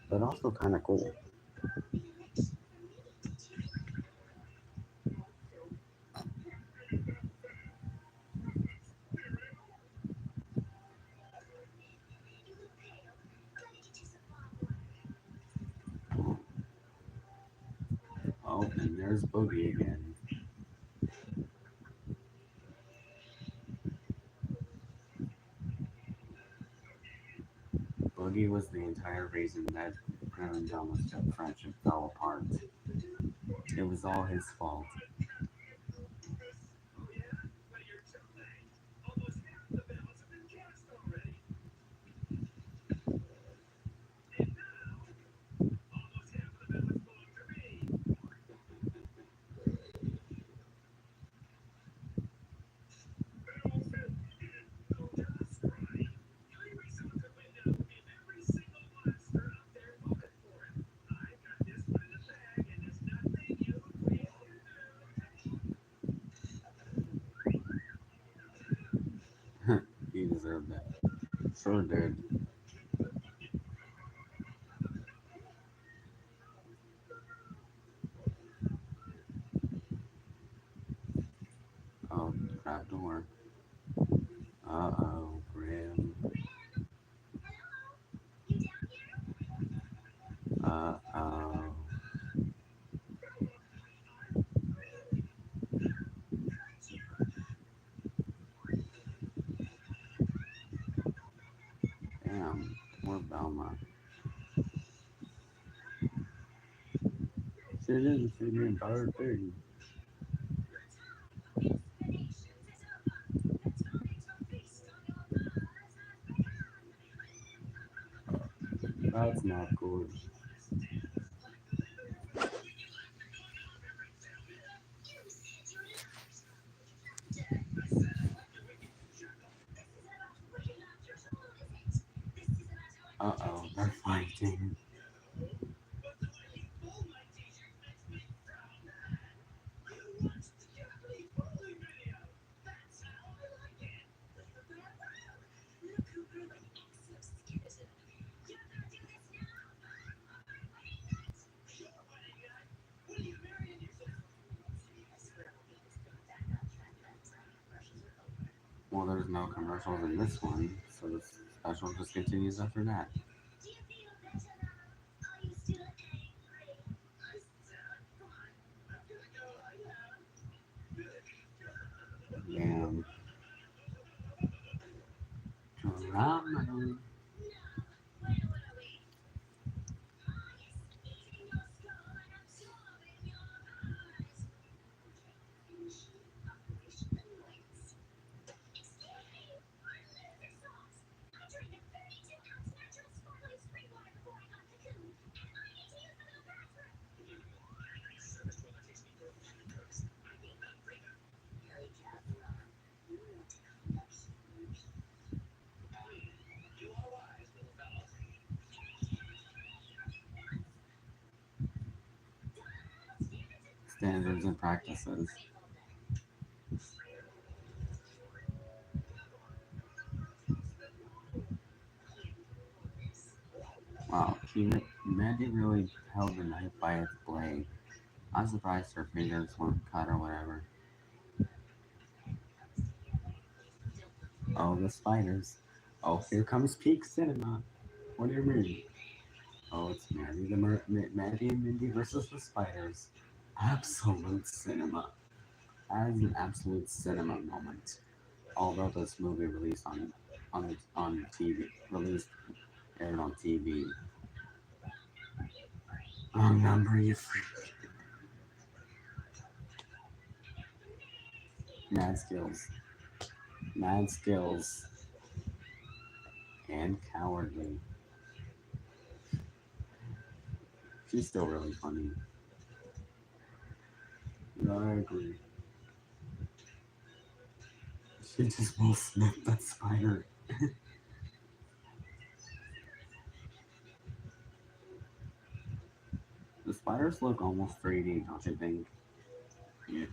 But also kind of cool. Oh, and there's Boogie again. Boogie was the entire reason that Grim and Velma's friendship fell apart. It was all his fault. He deserved that. Sure did. Oh, crap, door. Uh-oh, Grim. Uh-oh. Damn, poor Velma. She didn't see the entire thing. That's not good. Uh-oh, they're fighting. Well, there's no commercials in this one, so the special just continues after that. Damn. Drama. Standards and practices. Wow, Mandy really held the knife by its blade. I'm surprised her fingers weren't cut or whatever. Oh, the spiders. Oh, here comes peak cinema. What do you mean? Oh, it's Mandy and Mindy versus the spiders. Absolute cinema. That is an absolute cinema moment. Although this movie released on TV, released aired on TV. Oh, number you freak. Mad skills. Mad skills. And cowardly. She's still really funny. No, I agree. She just will snip that spider. The spiders look almost 3D, don't you think? Yeah.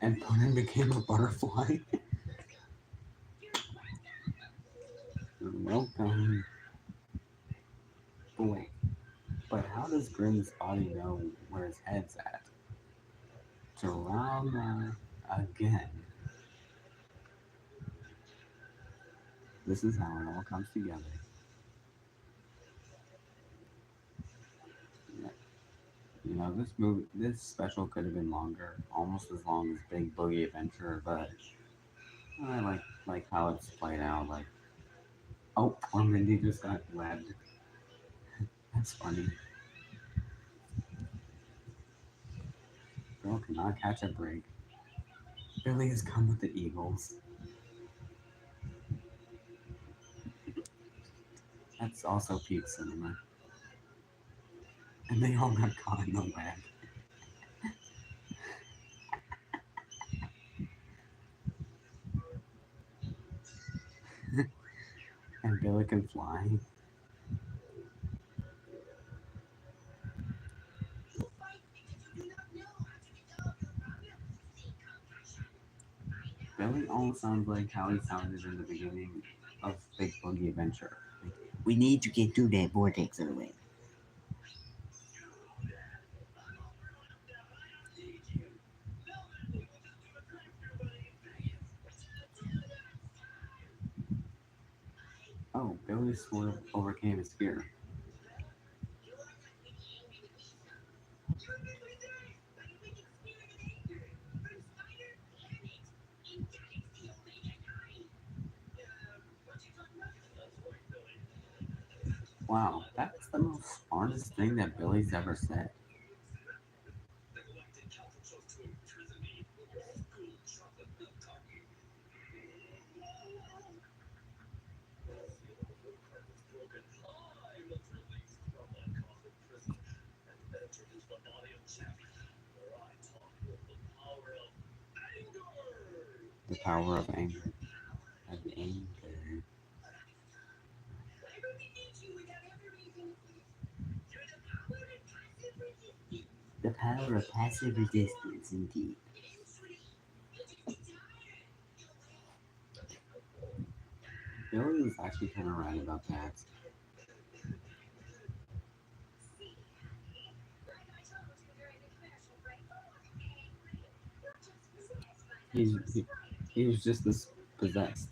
And Conan became a butterfly. Welcome. But wait, but how does Grim's body know where his head's at? Drama again. This is how it all comes together. Yeah. You know, this special could have been longer, almost as long as Big Boogie Adventure, but I like how it's played out. Like, oh, poor Mindy just got webbed. That's funny. Girl cannot catch a break. Billy has come with the Eagles. That's also peak cinema. And they all got caught in the web. And Billy can fly. Billy almost sounds like how he sounded in the beginning of Big Boogie Adventure. Like, we need to get through that vortex of the web. Oh, Billy sort of overcame his fear. Wow, that's the most honest thing that Billy's ever said. The power of anger. Of anger. The power of passive resistance, indeed. Billy was actually kind of right about that. He's he, he was just this possessed.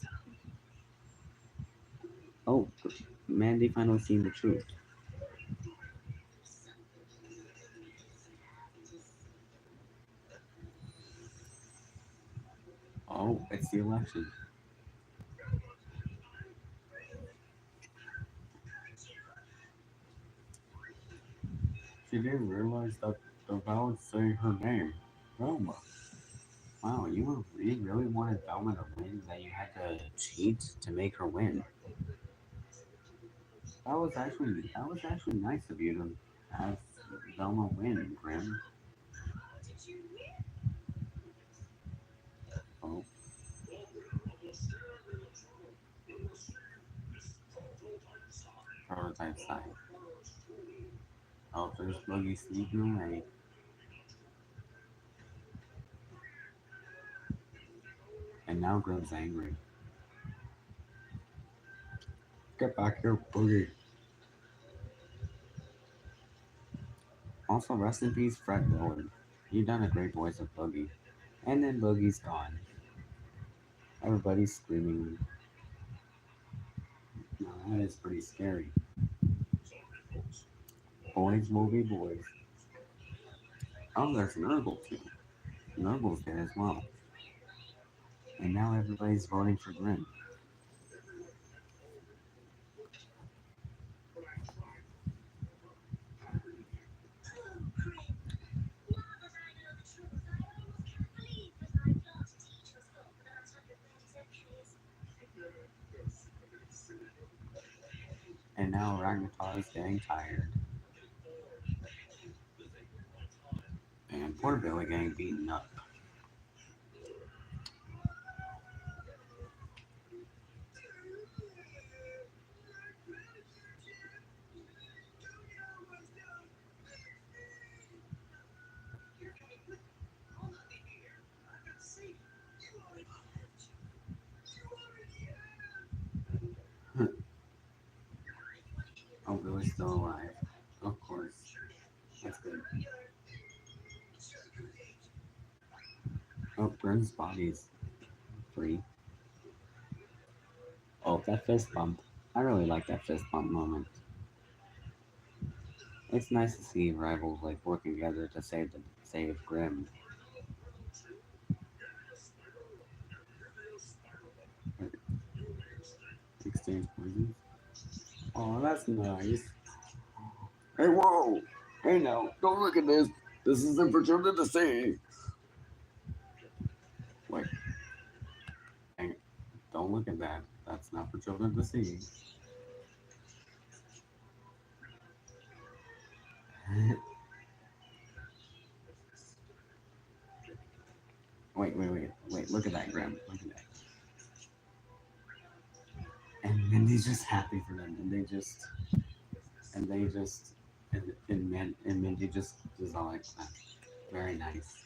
Oh, Mandy finally seen the truth. Oh, it's the election. She didn't realize that the ballot saying her name, Velma. Wow, you really wanted Velma to win that you had to cheat to make her win. That was actually nice of you to have Velma win, Grim. Oh, prototype side. Oh, there's Boogie sneaking away. And now Grim's angry. Get back here, Boogie. Also, rest in peace, Fred Willard. You done a great voice of Boogie. And then Boogie's gone. Everybody's screaming. Now that is pretty scary. Boys will be boys. Oh, there's Nurgle too. Nurgle's there as well. And now everybody's voting for Grim. And now Ragnatar is getting tired. And poor Billy getting beaten up. Oh, Billy's still alive. Of course. That's good. Oh, Grim's body's free. Oh, that fist bump. I really like that fist bump moment. It's nice to see rivals like working together to save Grim. Exchange poisons. Oh, that's nice. Hey, whoa! Hey, now, don't look at this. This isn't for children to see. Wait, hey, don't look at that. That's not for children to see. Wait. Look at that, Grim. Look at that. And Mindy's just happy for them, and they just, and Mindy just is all like that. Very nice.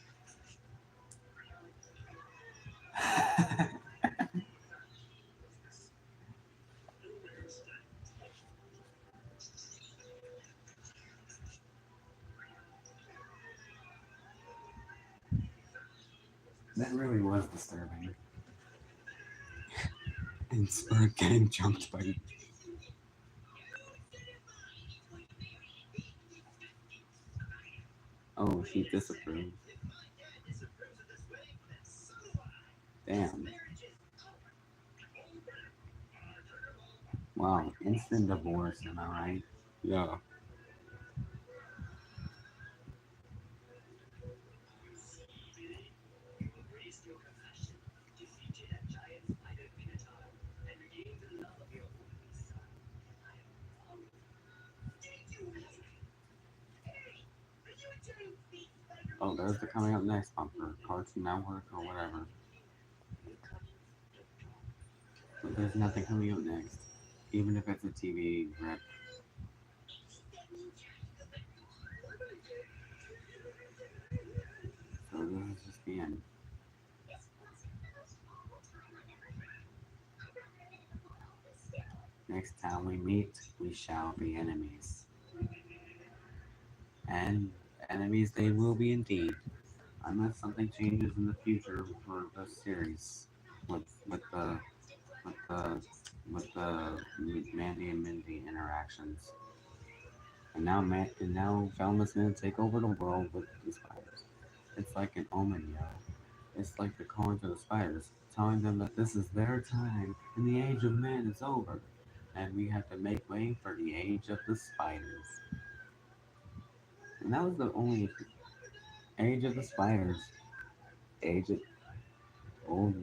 That really was disturbing. And Spurt getting jumped by. Oh, she disapproved. Damn. Wow, instant divorce, am I right? Yeah. Oh, there's the coming up next bumper. Cartoon Network or whatever. But there's nothing coming up next. Even if it's a TV rep. So this is just the end. Next time we meet, we shall be enemies. And enemies they will be indeed. Unless something changes in the future for the series. With the with the Mandy and Mindy interactions. And now Velma's gonna take over the world with the spiders. It's like an omen, yo. It's like the calling to the spiders, telling them that this is their time and the age of man is over. And we have to make way for the age of the spiders. And that was the only age of the spiders. Age of oh,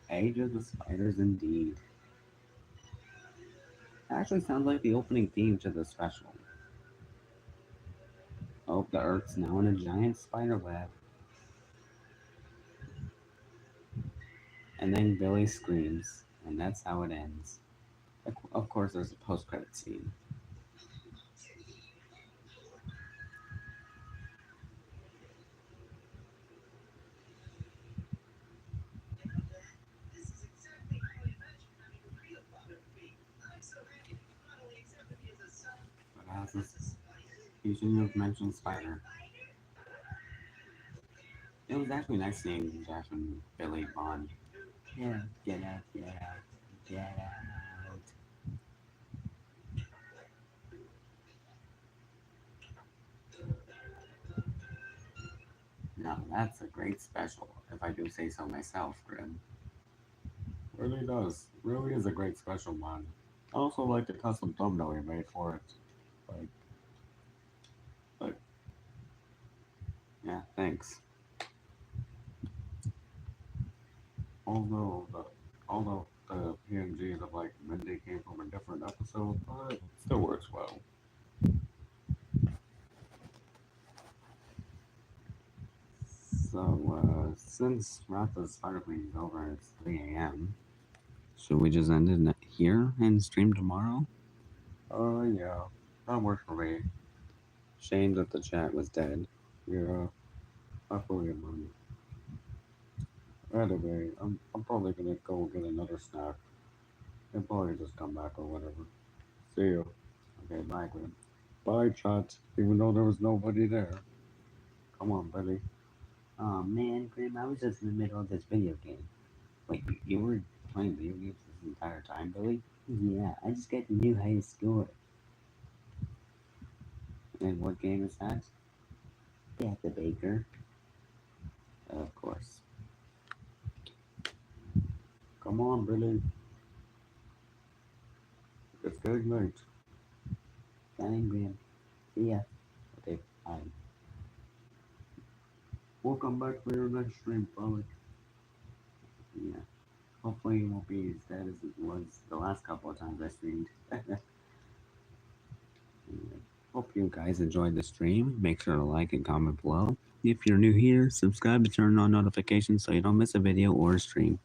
age of the spiders indeed. Actually sounds like the opening theme to the special. Oh, the Earth's now in a giant spider web. And then Billy screams, and that's how it ends. Of course, there's a post-credit scene. But as this, you shouldn't have mentioned Spider. It was actually nice seeing Jeff and Billy bond. Yeah, get out, get out, get out. Now that's a great special, if I do say so myself, Grim. Really does. Really is a great special one. I also like the custom thumbnail he made for it. Like, like, yeah, thanks. Although the although the PNGs of like Mindy came from a different episode, but it still works well. So since Ratha's Spider Queen is over and it's 3 a.m., should we just end it here and stream tomorrow? Yeah, that works for me. Shame that the chat was dead. Yeah, I fully agree. Anyway, I'm probably gonna go get another snack and probably just come back or whatever. See you. Okay, bye, Gwen. Bye, chat. Even though there was nobody there. Come on, buddy. Oh man, Grim, I was just in the middle of this video game. Wait, you were playing video games this entire time, Billy? Yeah, I just got the new highest score. And what game is that? Death the Baker. Of course. Come on, Billy. It's good night. Flying Graham. See ya. Okay, bye. We'll come back for your next stream, probably. Yeah. Hopefully it won't be as bad as it was the last couple of times I streamed. Anyway, hope you guys enjoyed the stream. Make sure to like and comment below. If you're new here, subscribe to turn on notifications so you don't miss a video or a stream.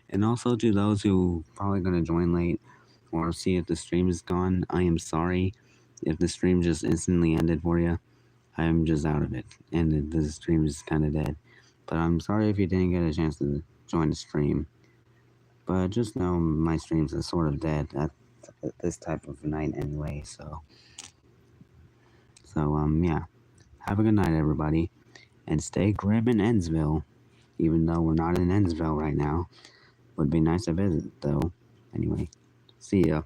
And also to those who probably gonna join late or see if the stream is gone, I am sorry if the stream just instantly ended for you. I am just out of it, and the stream is kind of dead. But I'm sorry if you didn't get a chance to join the stream. But just know my streams are sort of dead at this type of night anyway. Yeah. Have a good night, everybody, and stay grim in Ennsville. Even though we're not in Ennsville right now, would be nice to visit though. Anyway, see ya.